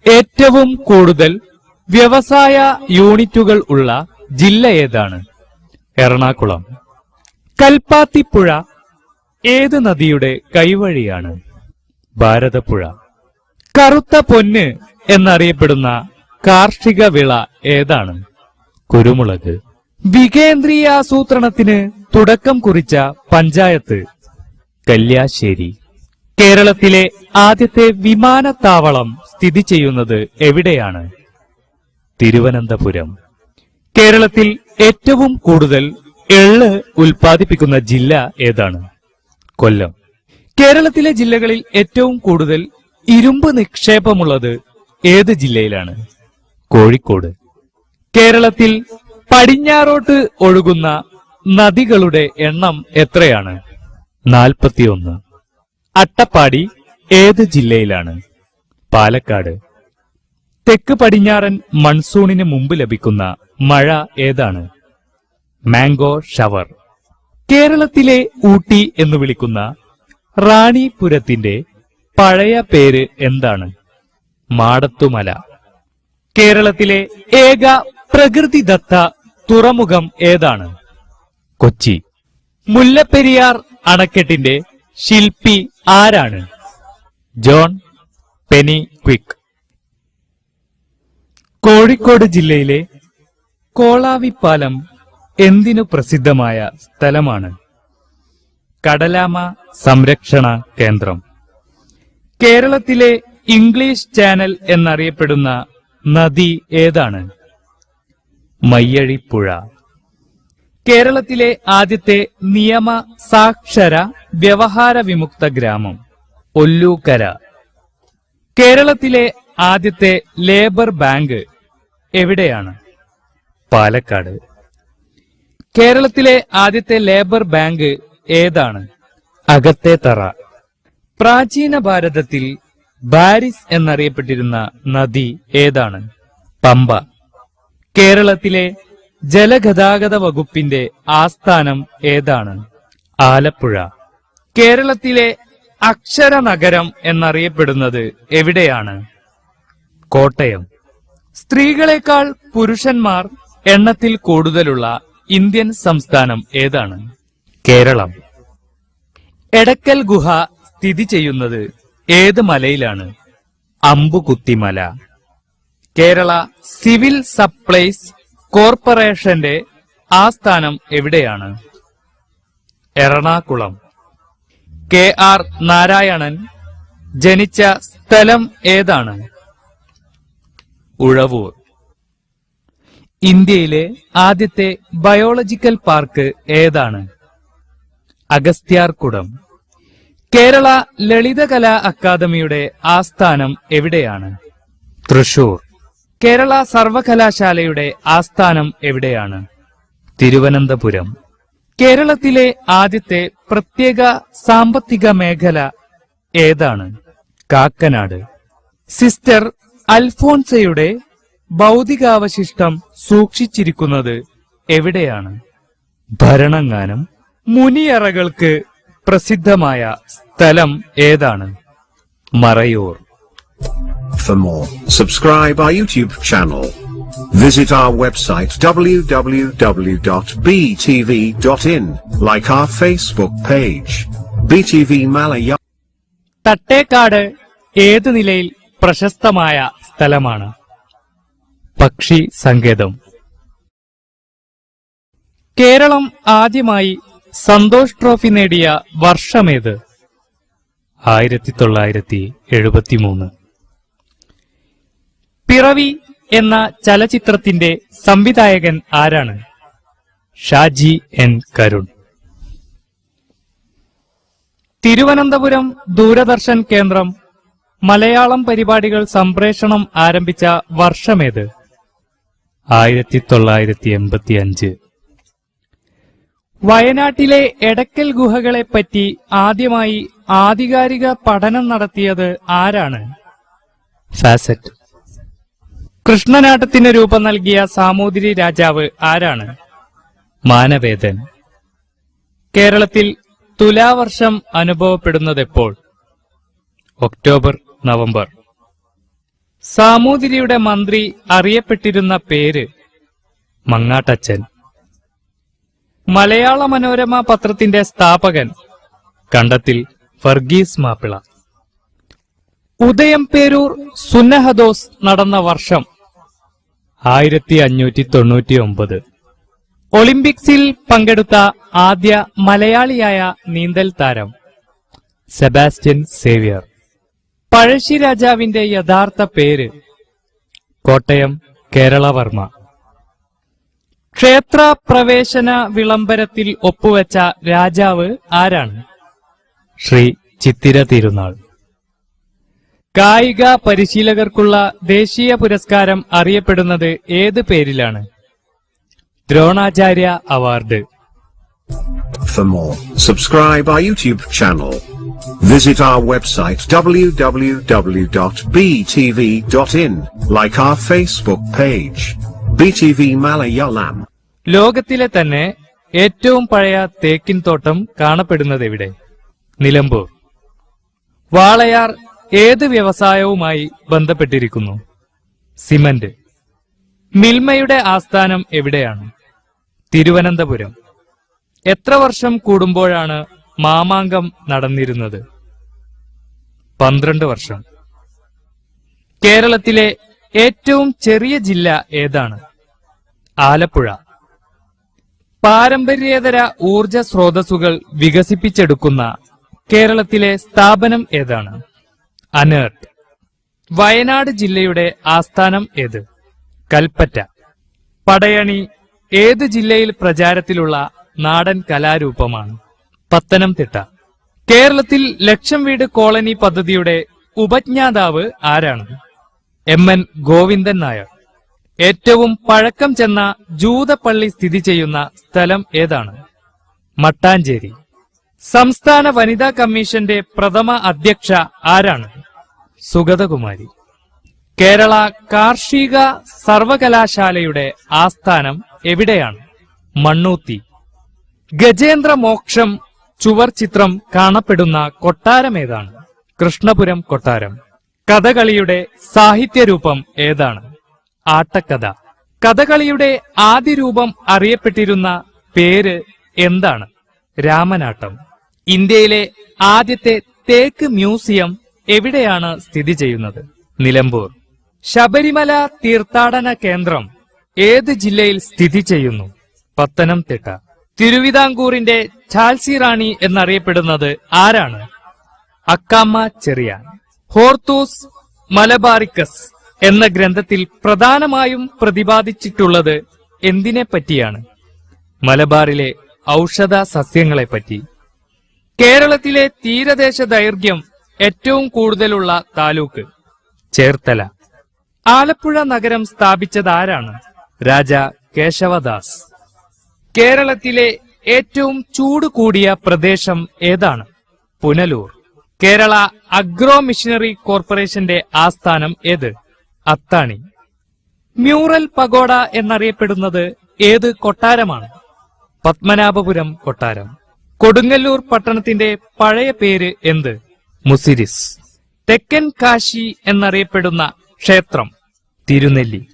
Speaker 1: ഏറ്റവും കൂടുതൽ വ്യവസായ യൂണിറ്റുകൾ ഉള്ള ജില്ല ഏതാണ്? എറണാകുളം. കൽപ്പാത്തിപ്പുഴ ഏത് നദിയുടെ കൈവഴിയാണ്? ഭാരതപ്പുഴ. കറുത്ത പൊന്ന് എന്നറിയപ്പെടുന്ന കാർഷിക വിള ഏതാണ്? കുരുമുളക്. വികേന്ദ്രീയാസൂത്രണത്തിന് തുടക്കം കുറിച്ച പഞ്ചായത്ത്? കല്യാശ്ശേരി. കേരളത്തിലെ ആദ്യത്തെ വിമാനത്താവളം സ്ഥിതി ചെയ്യുന്നത് എവിടെയാണ്? തിരുവനന്തപുരം. കേരളത്തിൽ ഏറ്റവും കൂടുതൽ എള്ള് ഉൽപ്പാദിപ്പിക്കുന്ന ജില്ല ഏതാണ്? കൊല്ലം. കേരളത്തിലെ ജില്ലകളിൽ ഏറ്റവും കൂടുതൽ ഇരുമ്പ് നിക്ഷേപമുള്ളത് ഏത് ജില്ലയിലാണ്? കോഴിക്കോട്. കേരളത്തിൽ പടിഞ്ഞാറോട്ട് ഒഴുകുന്ന നദികളുടെ എണ്ണം എത്രയാണ്? 41. അട്ടപ്പാടി ഏത് ജില്ലയിലാണ്? പാലക്കാട്. തെക്ക് പടിഞ്ഞാറൻ മൺസൂണിന് മുമ്പ് ലഭിക്കുന്ന മഴ ഏതാണ്? Mango shower. കേരളത്തിലെ ഊട്ടി എന്ന് വിളിക്കുന്ന റാണിപുരത്തിന്റെ പഴയ പേര് എന്താണ്? മാടത്തുമല. കേരളത്തിലെ ഏക പ്രകൃതിദത്ത തുറമുഖം ഏതാണ്? കൊച്ചി. മുല്ലപ്പെരിയാർ അണക്കെട്ടിന്റെ ശില്പി ആരാണ്? ജോൺ പെനിക്വിക്ക്. കോഴിക്കോട് ജില്ലയിലെ കോളാവിപ്പാലം എന്തിനു പ്രസിദ്ധമായ സ്ഥലമാണ്? കടലാമ സംരക്ഷണ കേന്ദ്രം. കേരളത്തിലെ ഇംഗ്ലീഷ് ചാനൽ എന്നറിയപ്പെടുന്ന നദി ഏതാണ്? മയ്യഴിപ്പുഴ. കേരളത്തിലെ ആദ്യത്തെ നിയമ സാക്ഷര വ്യവഹാര വിമുക്ത ഗ്രാമം? ഒല്ലൂക്കര. കേരളത്തിലെ ആദ്യത്തെ ലേബർ ബാങ്ക് എവിടെയാണ്? പാലക്കാട്. കേരളത്തിലെ ആദ്യത്തെ ലേബർ ബാങ്ക് ഏതാണ്? അകത്തെ തറ. പ്രാചീന ഭാരതത്തിൽ ബാരിസ് എന്നറിയപ്പെട്ടിരുന്ന നദി ഏതാണ്? പമ്പ. കേരളത്തിലെ ജലഗതാഗത വകുപ്പിന്റെ ആസ്ഥാനം ഏതാണ്? ആലപ്പുഴ. കേരളത്തിലെ അക്ഷര നഗരം എന്നറിയപ്പെടുന്നത് എവിടെയാണ്? കോട്ടയം. സ്ത്രീകളെക്കാൾ പുരുഷന്മാർ എണ്ണത്തിൽ കൂടുതലുള്ള ഇന്ത്യൻ സംസ്ഥാനം ഏതാണ്? കേരളം. എടക്കൽ ഗുഹ സ്ഥിതി ചെയ്യുന്നത് ഏത് മലയിലാണ്? അമ്പുകുത്തിമല. കേരള സിവിൽ സപ്ലൈസ് കോർപ്പറേഷന്റെ ആസ്ഥാനം എവിടെയാണ്? എറണാകുളം. കെ.ആർ. നാരായണൻ ജനിച്ച സ്ഥലം ഏതാണ്? ഉഴവൂർ. ഇന്ത്യയിലെ ആദ്യത്തെ ബയോളജിക്കൽ പാർക്ക് ഏതാണ്? അഗസ്ത്യാർകുടം. കേരള ലളിതകലാ അക്കാദമിയുടെ ആസ്ഥാനം എവിടെയാണ്? തൃശൂർ. കേരള സർവകലാശാലയുടെ ആസ്ഥാനം എവിടെയാണ്? തിരുവനന്തപുരം. കേരളത്തിലെ ആദ്യത്തെ പ്രത്യേക സാമ്പത്തിക മേഖല ഏതാണ്? കാക്കനാട്. സിസ്റ്റർ അൽഫോൻസയുടെ ഭൗതികാവശിഷ്ടം സൂക്ഷിച്ചിരിക്കുന്നത് എവിടെയാണ്? ഭരണങ്ങാനം. മുനിയറകൾക്ക് പ്രസിദ്ധമായ സ്ഥലം ഏതാണ്? Marayur.
Speaker 2: For more, subscribe our YouTube channel. Visit our website www.btv.in, like our Facebook page, BTV Malayalam.
Speaker 1: Thattekad ഏത് നിലയിൽ പ്രശസ്തമായ സ്ഥലമാണ്? പക്ഷി സങ്കേതം. കേരളം ആദ്യമായി സന്തോഷ് ട്രോഫി നേടിയ വർഷമേത്? 1973. പിറവി എന്ന ചലച്ചിത്രത്തിന്റെ സംവിധായകൻ ആരാണ്? ഷാജി എൻ കരുൺ. തിരുവനന്തപുരം ദൂരദർശൻ കേന്ദ്രം മലയാളം പരിപാടികൾ സംപ്രേഷണം ആരംഭിച്ച വർഷമേത്? 1985. വയനാട്ടിലെ എടക്കൽ ഗുഹകളെപ്പറ്റി ആദ്യമായി ആധികാരിക പഠനം നടത്തിയത് ആരാണ്? ഫാസറ്റ്. കൃഷ്ണനാട്ടത്തിന് രൂപം നൽകിയ സാമൂതിരി രാജാവ് ആരാണ്? മാനവേദൻ. കേരളത്തിൽ തുലാവർഷം അനുഭവപ്പെടുന്നതെപ്പോൾ? October, November. സാമൂതിരിയുടെ മന്ത്രി അറിയപ്പെട്ടിരുന്ന പേര്? മങ്ങാട്ടച്ചൻ. മലയാള മനോരമ പത്രത്തിന്റെ സ്ഥാപകൻ? കണ്ടത്തിൽ വർഗീസ് മാപ്പിള. ഉദയംപേരൂർ സുന്നഹദോസ് നടന്ന വർഷം? 1599. ഒളിമ്പിക്സിൽ പങ്കെടുത്ത ആദ്യ മലയാളിയായ നീന്തൽ താരം? Sebastian Xavier. പഴശ്ശി രാജാവിന്റെ യഥാർത്ഥ പേര്? കോട്ടയം കേരളവർമ്മ. ക്ഷേത്ര പ്രവേശന വിളംബരത്തിൽ ഒപ്പുവെച്ച രാജാവ് ആരാണ്? ശ്രീ ചിത്തിര തിരുനാൾ. കായിക പരിശീലകർക്കുള്ള ദേശീയ പുരസ്കാരം അറിയപ്പെടുന്നത് ഏത് പേരിലാണ്? Dronacharya award.
Speaker 2: For more, subscribe our YouTube channel. Visit our website www.btv.in, like our Facebook page, BTV Malayalam.
Speaker 1: ലോകത്തിലെ തന്നെ ഏറ്റവും പഴയ തേക്കിൻ തോട്ടം കാണപ്പെടുന്നത് എവിടെ? നിലമ്പൂർ. വാളയാർ ഏത് വ്യവസായവുമായി ബന്ധപ്പെട്ടിരിക്കുന്നു? സിമന്റ്. മിൽമയുടെ ആസ്ഥാനം എവിടെയാണ്? തിരുവനന്തപുരം. എത്ര വർഷം കൂടുമ്പോഴാണ് മാമാങ്കം നടന്നിരുന്നത്? 12 വർഷം. കേരളത്തിലെ ഏറ്റവും ചെറിയ ജില്ല ഏതാണ്? ആലപ്പുഴ. പാരമ്പര്യേതര ഊർജ സ്രോതസ്സുകൾ വികസിപ്പിച്ചെടുക്കുന്ന കേരളത്തിലെ സ്ഥാപനം ഏതാണ്? അനേർട്ട്. വയനാട് ജില്ലയുടെ ആസ്ഥാനം ഏത്? കൽപ്പറ്റ. പടയണി ഏത് ജില്ലയിൽ പ്രചാരത്തിലുള്ള നാടൻ കലാരൂപമാണ്? പത്തനംതിട്ട. കേരളത്തിൽ ലക്ഷം വീട് കോളനി പദ്ധതിയുടെ ഉപജ്ഞാതാവ് ആരാണ്? എം.എൻ. ഗോവിന്ദൻ നായർ. ഏറ്റവും പഴക്കം ചെന്ന ജൂതപ്പള്ളി സ്ഥിതി ചെയ്യുന്ന സ്ഥലം ഏതാണ്? മട്ടാഞ്ചേരി. സംസ്ഥാന വനിതാ കമ്മീഷന്റെ പ്രഥമ അധ്യക്ഷ ആരാണ്? സുഗതകുമാരി. കേരള കാർഷിക സർവകലാശാലയുടെ ആസ്ഥാനം എവിടെയാണ്? മണ്ണൂത്തി. ഗജേന്ദ്ര മോക്ഷം ചുവർ ചിത്രം കാണപ്പെടുന്ന കൊട്ടാരം ഏതാണ്? കൃഷ്ണപുരം കൊട്ടാരം. കഥകളിയുടെ സാഹിത്യരൂപം ഏതാണ്? ആട്ടക്കഥ. കഥകളിയുടെ ആദ്യ രൂപം അറിയപ്പെട്ടിരുന്ന പേര് എന്താണ്? രാമനാട്ടം. ഇന്ത്യയിലെ ആദ്യത്തെ തേക്ക് മ്യൂസിയം എവിടെയാണ് സ്ഥിതി ചെയ്യുന്നത്? നിലമ്പൂർ. ശബരിമല തീർത്ഥാടന കേന്ദ്രം ഏത് ജില്ലയിൽ സ്ഥിതി ചെയ്യുന്നു? പത്തനംതിട്ട. തിരുവിതാംകൂറിന്റെ ഝാൽസി റാണി എന്നറിയപ്പെടുന്നത് ആരാണ്? അക്കാമ്മ ചെറിയാൻ. ഹോർത്തൂസ് മലബാറിക്കസ് എന്ന ഗ്രന്ഥത്തിൽ പ്രധാനമായും പ്രതിപാദിച്ചിട്ടുള്ളത് എന്തിനെ പറ്റിയാണ്? മലബാറിലെ ഔഷധ സസ്യങ്ങളെപ്പറ്റി. കേരളത്തിലെ തീരദേശ ദൈർഘ്യം ഏറ്റവും കൂടുതലുള്ള താലൂക്ക്? ചേർത്തല. ആലപ്പുഴ നഗരം സ്ഥാപിച്ചതാരാണ്? രാജ കേശവദാസ്. കേരളത്തിലെ ഏറ്റവും ചൂട് കൂടിയ പ്രദേശം ഏതാണ്? പുനലൂർ. കേരള അഗ്രോ മിഷനറി കോർപ്പറേഷന്റെ ആസ്ഥാനം ഏത്? അത്താണി. മ്യൂറൽ പഗോഡ എന്നറിയപ്പെടുന്നത് ഏത് കൊട്ടാരമാണ്? പത്മനാഭപുരം കൊട്ടാരം. കൊടുങ്ങല്ലൂർ പട്ടണത്തിന്റെ പഴയ പേര് എന്ത്? മുസിരിസ്. തെക്കൻ കാശി എന്നറിയപ്പെടുന്ന ക്ഷേത്രം? തിരുനെല്ലി.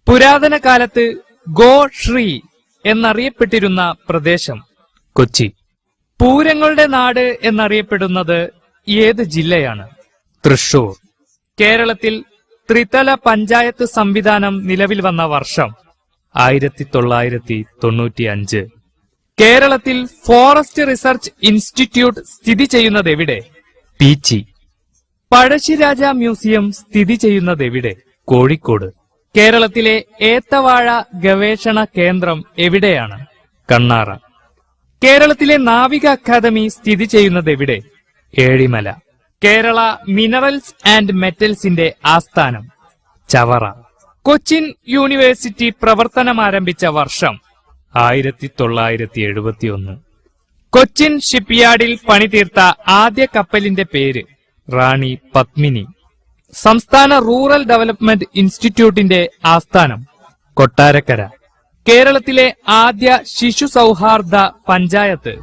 Speaker 1: പുരാതന കാലത്ത് ഗോ ശ്രീ എന്നറിയപ്പെട്ടിരുന്ന പ്രദേശം? കൊച്ചി. പൂരങ്ങളുടെ നാട് എന്നറിയപ്പെടുന്നത് ഏത് ജില്ലയാണ്? തൃശൂർ. കേരളത്തിൽ ത്രിതല പഞ്ചായത്ത് സംവിധാനം നിലവിൽ വന്ന വർഷം 1995. കേരളത്തിൽ ഫോറസ്റ്റ് റിസർച്ച് ഇൻസ്റ്റിറ്റ്യൂട്ട് സ്ഥിതി ചെയ്യുന്നതെവിടെ? പീച്ചി. പഴശ്ശിരാജ മ്യൂസിയം സ്ഥിതി ചെയ്യുന്നതെവിടെ? കോഴിക്കോട്. കേരളത്തിലെ ഏത്തവാഴ ഗവേഷണ കേന്ദ്രം എവിടെയാണ്? കണ്ണാറ. കേരളത്തിലെ നാവിക അക്കാദമി സ്ഥിതി ചെയ്യുന്നതെവിടെ? ഏഴിമല. കേരള മിനറൽസ് ആൻഡ് മെറ്റൽസിന്റെ ആസ്ഥാനം? ചവറ. കൊച്ചിൻ യൂണിവേഴ്സിറ്റി പ്രവർത്തനമാരംഭിച്ച വർഷം 1971. കൊച്ചിൻ ഷിപ്പ്യാർഡിൽ പണിതീർത്ത ആദ്യ കപ്പലിന്റെ പേര്? റാണി പത്മിനി. സംസ്ഥാന റൂറൽ ഡെവലപ്മെന്റ് ഇൻസ്റ്റിറ്റ്യൂട്ടിന്റെ ആസ്ഥാനം? കൊട്ടാരക്കര. കേരളത്തിലെ ആദ്യ ശിശു സൗഹാർദ്ദ panchayat?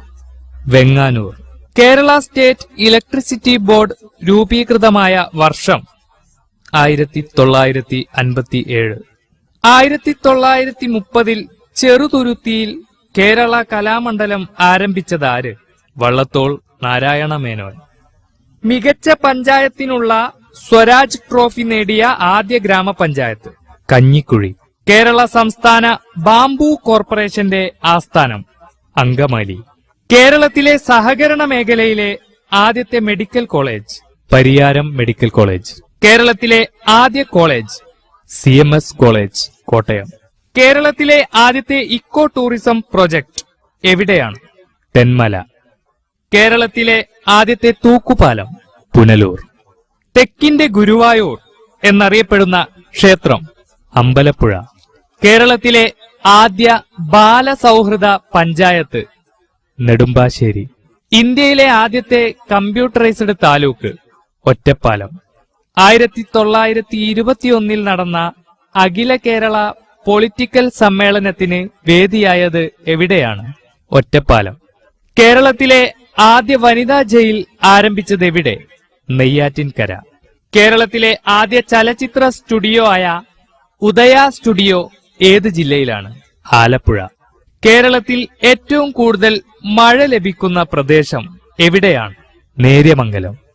Speaker 1: Venganoor. Kerala state electricity board രൂപീകൃതമായ വർഷം? 1957. 1930 ചെറുതുരുത്തിയിൽ കേരള കലാമണ്ഡലം ആരംഭിച്ചതാര്? വള്ളത്തോൾ നാരായണ മേനോൻ. മികച്ച പഞ്ചായത്തിനുള്ള സ്വരാജ് ട്രോഫി നേടിയ ആദ്യ ഗ്രാമപഞ്ചായത്ത്? കഞ്ഞിക്കുഴി. കേരള സംസ്ഥാന ബാംബു കോർപ്പറേഷന്റെ ആസ്ഥാനം? അങ്കമാലി. കേരളത്തിലെ സഹകരണ മേഖലയിലെ ആദ്യത്തെ medical college? Pariyaram medical college. കേരളത്തിലെ ആദ്യ കോളേജ്? CMS college, Kottayam. കേരളത്തിലെ ആദ്യത്തെ ഇക്കോ ടൂറിസം പ്രൊജക്ട് എവിടെയാണ്? തെന്മല. കേരളത്തിലെ ആദ്യത്തെ തൂക്കുപാലം? പുനലൂർ. തെക്കിന്റെ ഗുരുവായൂർ എന്നറിയപ്പെടുന്ന ക്ഷേത്രം? അമ്പലപ്പുഴ. കേരളത്തിലെ ആദ്യ ബാലസൗഹൃദ പഞ്ചായത്ത്? നെടുമ്പാശ്ശേരി. ഇന്ത്യയിലെ ആദ്യത്തെ കമ്പ്യൂട്ടറൈസ്ഡ് താലൂക്ക്? ഒറ്റപ്പാലം. 1921 നടന്ന അഖില കേരള പൊളിറ്റിക്കൽ സമ്മേളനത്തിന് വേദിയായത് എവിടെയാണ്? ഒറ്റപ്പാലം. കേരളത്തിലെ ആദ്യ വനിതാ ജയിൽ ആരംഭിച്ചത് എവിടെ? നെയ്യാറ്റിൻകര. കേരളത്തിലെ ആദ്യ ചലച്ചിത്ര സ്റ്റുഡിയോ ആയ ഉദയ സ്റ്റുഡിയോ ഏത് ജില്ലയിലാണ്? ആലപ്പുഴ. കേരളത്തിൽ ഏറ്റവും കൂടുതൽ മഴ ലഭിക്കുന്ന പ്രദേശം എവിടെയാണ്? നേര്യമംഗലം.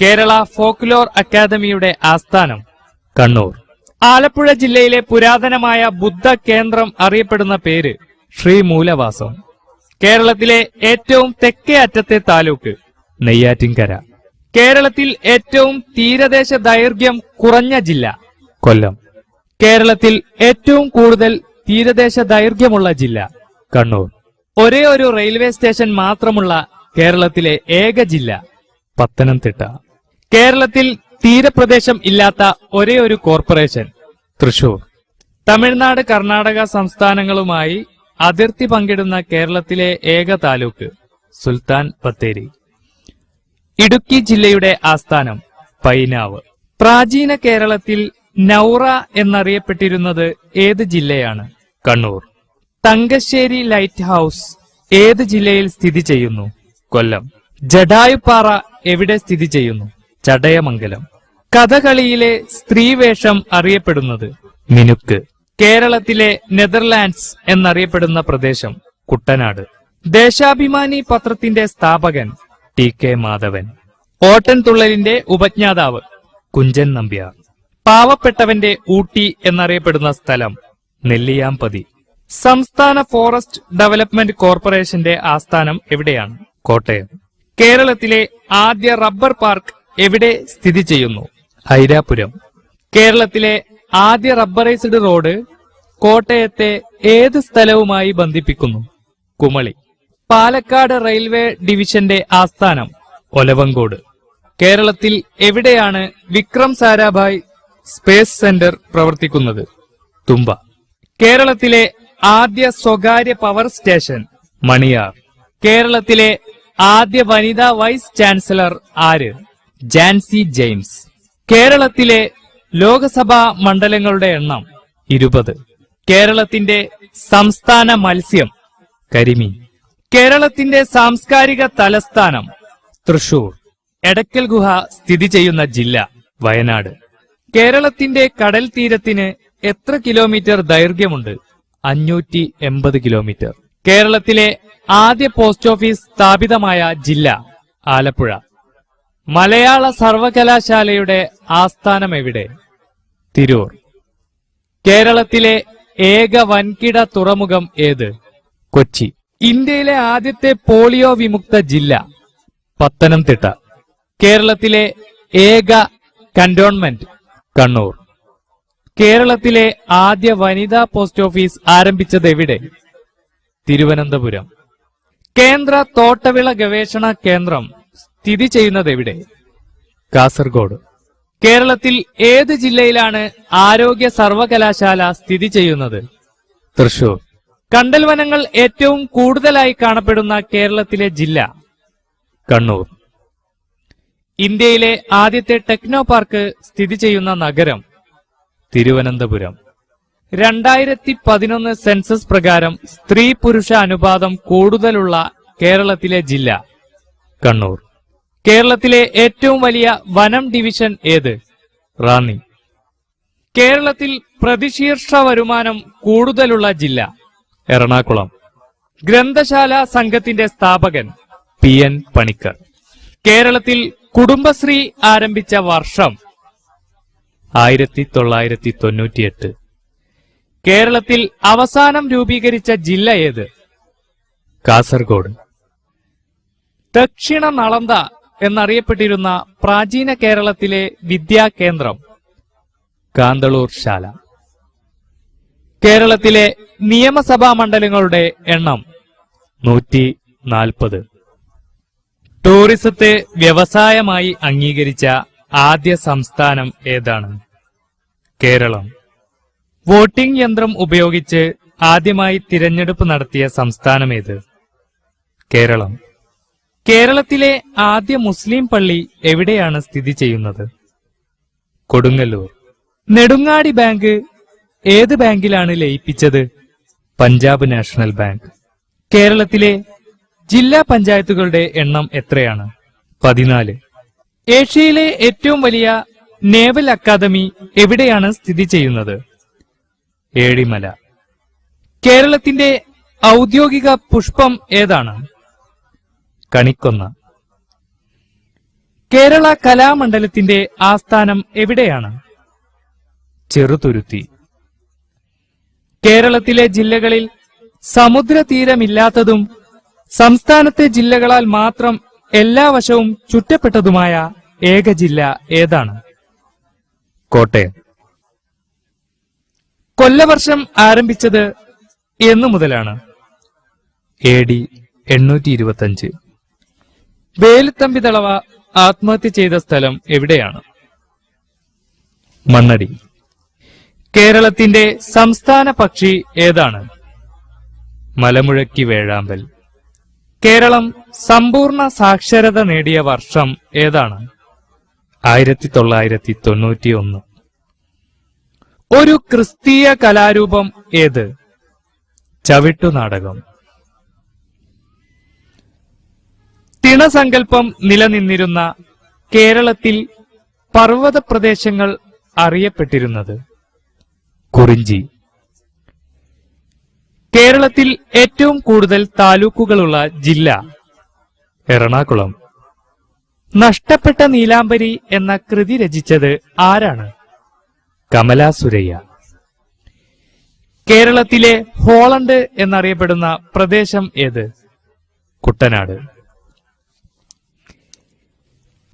Speaker 1: കേരള ഫോക്ലോർ അക്കാദമിയുടെ ആസ്ഥാനം? കണ്ണൂർ. ആലപ്പുഴ ജില്ലയിലെ പുരാതനമായ ബുദ്ധ കേന്ദ്രം അറിയപ്പെടുന്ന പേര്? ശ്രീമൂലവാസം. കേരളത്തിലെ ഏറ്റവും തെക്കേ അറ്റത്തെ താലൂക്ക്? നെയ്യാറ്റിൻകര. കേരളത്തിൽ ഏറ്റവും തീരദേശ ദൈർഘ്യം കുറഞ്ഞ ജില്ല? കൊല്ലം. കേരളത്തിൽ ഏറ്റവും കൂടുതൽ തീരദേശ ദൈർഘ്യമുള്ള ജില്ല? കണ്ണൂർ. ഒരേ ഒരു റെയിൽവേ സ്റ്റേഷൻ മാത്രമുള്ള കേരളത്തിലെ ഏക ജില്ല? പത്തനംതിട്ട. കേരളത്തിൽ തീരപ്രദേശം ഇല്ലാത്ത ഒരേ ഒരു കോർപ്പറേഷൻ? തൃശൂർ. തമിഴ്നാട്, കർണാടക സംസ്ഥാനങ്ങളുമായി അതിർത്തി പങ്കിടുന്ന കേരളത്തിലെ ഏക താലൂക്ക്? സുൽത്താൻ ബത്തേരി. ഇടുക്കി ജില്ലയുടെ ആസ്ഥാനം? പൈനാവ്. പ്രാചീന കേരളത്തിൽ നൗറ എന്നറിയപ്പെട്ടിരുന്നത് ഏത് ജില്ലയാണ്? കണ്ണൂർ. തങ്കശ്ശേരി ലൈറ്റ് ഹൌസ് ഏത് ജില്ലയിൽ സ്ഥിതി ചെയ്യുന്നു? കൊല്ലം. ജഡായുപ്പാറ എവിടെ സ്ഥിതി ചെയ്യുന്നു? ചടയമംഗലം. കഥകളിയിലെ സ്ത്രീവേഷം അറിയപ്പെടുന്നത്? മിനുക്ക്. കേരളത്തിലെ നെതർലാൻഡ്സ് എന്നറിയപ്പെടുന്ന പ്രദേശം? കുട്ടനാട്. ദേശാഭിമാനി പത്രത്തിന്റെ സ്ഥാപകൻ? TK മാധവൻ. ഓട്ടൻതുള്ളലിന്റെ ഉപജ്ഞാതാവ്? കുഞ്ചൻ നമ്പ്യാർ. പാവപ്പെട്ടവന്റെ ഊട്ടി എന്നറിയപ്പെടുന്ന സ്ഥലം? നെല്ലിയാമ്പതി. സംസ്ഥാന ഫോറസ്റ്റ് ഡെവലപ്മെന്റ് കോർപ്പറേഷന്റെ ആസ്ഥാനം എവിടെയാണ്? കോട്ടയം. കേരളത്തിലെ ആദ്യ റബ്ബർ പാർക്ക് എവിടെ സ്ഥിതി ചെയ്യുന്നു? ഐരാപുരം. കേരളത്തിലെ ആദ്യ റബ്ബറൈസ്ഡ് റോഡ് കോട്ടയത്തെ ഏത് സ്ഥലവുമായി ബന്ധിപ്പിക്കുന്നു? കുമളി. പാലക്കാട് റെയിൽവേ ഡിവിഷന്റെ ആസ്ഥാനം? ഒലവങ്കോട്. കേരളത്തിൽ എവിടെയാണ് വിക്രം സാരാഭായ് സ്പേസ് സെന്റർ പ്രവർത്തിക്കുന്നത്? തുമ്പ. കേരളത്തിലെ ആദ്യ സ്വകാര്യ പവർ സ്റ്റേഷൻ? മണിയാർ. കേരളത്തിലെ ആദ്യ വനിതാ വൈസ് ചാൻസലർ ആര്? ജാൻസി ജെയിംസ്. കേരളത്തിലെ ലോകസഭാ മണ്ഡലങ്ങളുടെ എണ്ണം? 20. കേരളത്തിന്റെ സംസ്ഥാന മത്സ്യം? കരിമീൻ. കേരളത്തിന്റെ സാംസ്കാരിക തലസ്ഥാനം? തൃശൂർ. എടക്കൽ ഗുഹ സ്ഥിതി ചെയ്യുന്ന ജില്ല? വയനാട്. കേരളത്തിന്റെ കടൽ തീരത്തിന് എത്ര കിലോമീറ്റർ ദൈർഘ്യമുണ്ട്? 580 കിലോമീറ്റർ. കേരളത്തിലെ ആദ്യ പോസ്റ്റ് ഓഫീസ് സ്ഥാപിതമായ ജില്ല? ആലപ്പുഴ. മലയാള സർവകലാശാലയുടെ ആസ്ഥാനം എവിടെ? തിരൂർ. കേരളത്തിലെ ഏക വൻകിട തുറമുഖം ഏത്? കൊച്ചി. ഇന്ത്യയിലെ ആദ്യത്തെ പോളിയോ വിമുക്ത ജില്ല? പത്തനംതിട്ട. കേരളത്തിലെ ഏക കന്റോൺമെന്റ്? കണ്ണൂർ. കേരളത്തിലെ ആദ്യ വനിതാ പോസ്റ്റ് ഓഫീസ് ആരംഭിച്ചത് എവിടെ? തിരുവനന്തപുരം. കേന്ദ്ര തോട്ടവിള ഗവേഷണ കേന്ദ്രം സ്ഥിതി ചെയ്യുന്നത് എവിടെ? കാസർഗോഡ്. കേരളത്തിൽ ഏത് ജില്ലയിലാണ് ആരോഗ്യ സർവകലാശാല സ്ഥിതി ചെയ്യുന്നത്? തൃശൂർ. കണ്ടൽ വനങ്ങൾ ഏറ്റവും കൂടുതലായി കാണപ്പെടുന്ന കേരളത്തിലെ ജില്ല? കണ്ണൂർ. ഇന്ത്യയിലെ ആദ്യത്തെ ടെക്നോ പാർക്ക് സ്ഥിതി ചെയ്യുന്ന നഗരം? തിരുവനന്തപുരം. 2011 സെൻസസ് പ്രകാരം സ്ത്രീ പുരുഷ അനുപാതം കൂടുതലുള്ള കേരളത്തിലെ ജില്ല? കണ്ണൂർ. കേരളത്തിലെ ഏറ്റവും വലിയ വനം ഡിവിഷൻ ഏത്? റാന്നി. കേരളത്തിൽ പ്രതിശീർഷ വരുമാനം കൂടുതലുള്ള ജില്ല? എറണാകുളം. ഗ്രന്ഥശാല സംഘത്തിന്റെ സ്ഥാപകൻ? PN പണിക്കർ. കേരളത്തിൽ കുടുംബശ്രീ ആരംഭിച്ച വർഷം? 1998. കേരളത്തിൽ അവസാനം രൂപീകരിച്ച ജില്ല ഏത്? കാസർഗോഡ്. ദക്ഷിണ നളന്ദ എന്നറിയപ്പെട്ടിരുന്ന പ്രാചീന കേരളത്തിലെ വിദ്യാകേന്ദ്രം? കാന്തളൂർ ശാല. കേരളത്തിലെ നിയമസഭാ മണ്ഡലങ്ങളുടെ എണ്ണം? 140. ടൂറിസത്തെ വ്യവസായമായി അംഗീകരിച്ച ആദ്യ സംസ്ഥാനം ഏതാണ്? കേരളം. വോട്ടിംഗ് യന്ത്രം ഉപയോഗിച്ച് ആദ്യമായി തിരഞ്ഞെടുപ്പ് നടത്തിയ സംസ്ഥാനമേത്? കേരളം. കേരളത്തിലെ ആദ്യ മുസ്ലിം പള്ളി എവിടെയാണ് സ്ഥിതി ചെയ്യുന്നത്? കൊടുങ്ങല്ലൂർ. നെടുങ്ങാടി ബാങ്ക് ഏത് ബാങ്കിലാണ് ലയിപ്പിച്ചത്? Punjab national bank. കേരളത്തിലെ ജില്ലാ പഞ്ചായത്തുകളുടെ എണ്ണം എത്രയാണ്? 14. ഏഷ്യയിലെ ഏറ്റവും വലിയ നേവൽ അക്കാദമി എവിടെയാണ് സ്ഥിതി ചെയ്യുന്നത്? ഏഴിമല. കേരളത്തിന്റെ ഔദ്യോഗിക പുഷ്പം ഏതാണ്? കണിക്കൊന്ന. കേരള കലാമണ്ഡലത്തിന്റെ ആസ്ഥാനം എവിടെയാണ്? ചെറുതുരുത്തി. കേരളത്തിലെ ജില്ലകളിൽ സമുദ്രതീരമില്ലാത്തതും സംസ്ഥാനത്തെ ജില്ലകളാൽ മാത്രം എല്ലാ വശവും ചുറ്റപ്പെട്ടതുമായ ഏക ജില്ല ഏതാണ്? കോട്ടയം. കൊല്ലവർഷം ആരംഭിച്ചത് എന്നു മുതലാണ്? AD 825. വേലുത്തമ്പി ദളവ ആത്മഹത്യ ചെയ്ത സ്ഥലം എവിടെയാണ്? മണ്ണടി. കേരളത്തിന്റെ സംസ്ഥാന പക്ഷി ഏതാണ്? മലമുഴക്കി വേഴാമ്പൽ. കേരളം സമ്പൂർണ്ണ സാക്ഷരത നേടിയ വർഷം ഏതാണ്? 1991. ഒരു ക്രിസ്തീയ കലാരൂപം ഏത്? ചവിട്ടുനാടകം. തിണസങ്കല്പം നിലനിന്നിരുന്ന കേരളത്തിൽ പർവ്വത പ്രദേശങ്ങൾ അറിയപ്പെട്ടിരുന്നത്? കുറിഞ്ചി. കേരളത്തിൽ ഏറ്റവും കൂടുതൽ താലൂക്കുകളുള്ള ജില്ല? എറണാകുളം. നഷ്ടപ്പെട്ട നീലാംബരി എന്ന കൃതി രചിച്ചത് ആരാണ്? കമലാ സുരയ്യ. കേരളത്തിലെ ഹോളണ്ട് എന്നറിയപ്പെടുന്ന പ്രദേശം ഏത്? കുട്ടനാട്.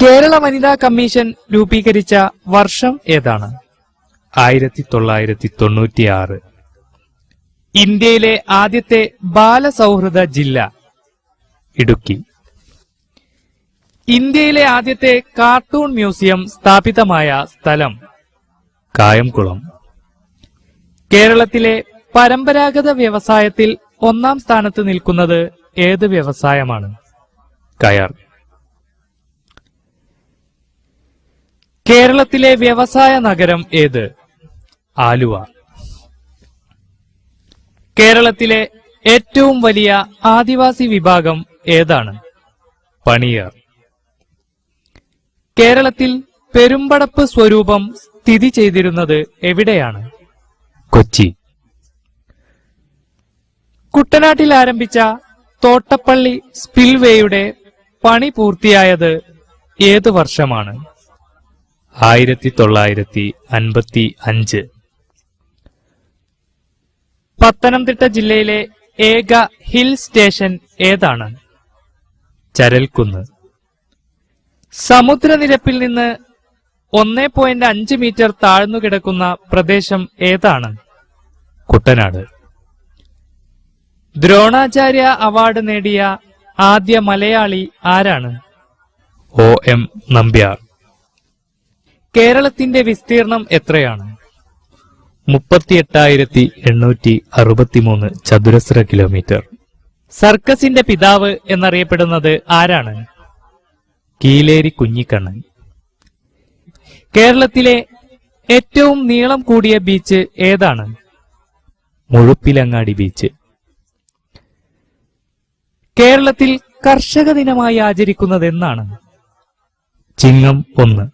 Speaker 1: കേരള വനിതാ കമ്മീഷൻ രൂപീകരിച്ച വർഷം ഏതാണ്? 1996. ഇന്ത്യയിലെ ആദ്യത്തെ ബാലസൗഹൃദ ജില്ല? ഇടുക്കി. ഇന്ത്യയിലെ ആദ്യത്തെ കാർട്ടൂൺ മ്യൂസിയം സ്ഥാപിതമായ സ്ഥലം? കായംകുളം. കേരളത്തിലെ പരമ്പരാഗത വ്യവസായത്തിൽ ഒന്നാം സ്ഥാനത്ത് നിൽക്കുന്നത് ഏത് വ്യവസായമാണ്? കയർ. കേരളത്തിലെ വ്യവസായ നഗരം ഏത്? ആലുവ. കേരളത്തിലെ ഏറ്റവും വലിയ ആദിവാസി വിഭാഗം ഏതാണ്? പണിയർ. കേരളത്തിൽ പെരുമ്പടപ്പ് സ്വരൂപം സ്ഥിതി ചെയ്തിരുന്നത് എവിടെയാണ്? കൊച്ചി. കുട്ടനാട്ടിൽ ആരംഭിച്ച തോട്ടപ്പള്ളി സ്പിൽവേയുടെ പണി പൂർത്തിയായത് ഏതു വർഷമാണ്? 1955. പത്തനംതിട്ട ജില്ലയിലെ ഏക ഹിൽ സ്റ്റേഷൻ ഏതാണ്? ചരൽക്കുന്ന്. സമുദ്രനിരപ്പിൽ നിന്ന് 1.5 മീറ്റർ താഴ്ന്നു കിടക്കുന്ന പ്രദേശം ഏതാണ്? കുട്ടനാട്. ദ്രോണാചാര്യ അവാർഡ് നേടിയ ആദ്യ മലയാളി ആരാണ്? OM നമ്പ്യാർ. കേരളത്തിന്റെ വിസ്തീർണം എത്രയാണ്? 38,863 ചതുരശ്ര കിലോമീറ്റർ. സർക്കസിന്റെ പിതാവ് എന്നറിയപ്പെടുന്നത് ആരാണ്? കീലേരി കുഞ്ഞിക്കണ്ണൻ. കേരളത്തിലെ ഏറ്റവും നീളം കൂടിയ ബീച്ച് ഏതാണ്? മുഴുപ്പിലങ്ങാടി ബീച്ച്. കേരളത്തിൽ കർഷക ദിനമായി ആചരിക്കുന്നത് എന്നാണ്? ചിങ്ങം 1.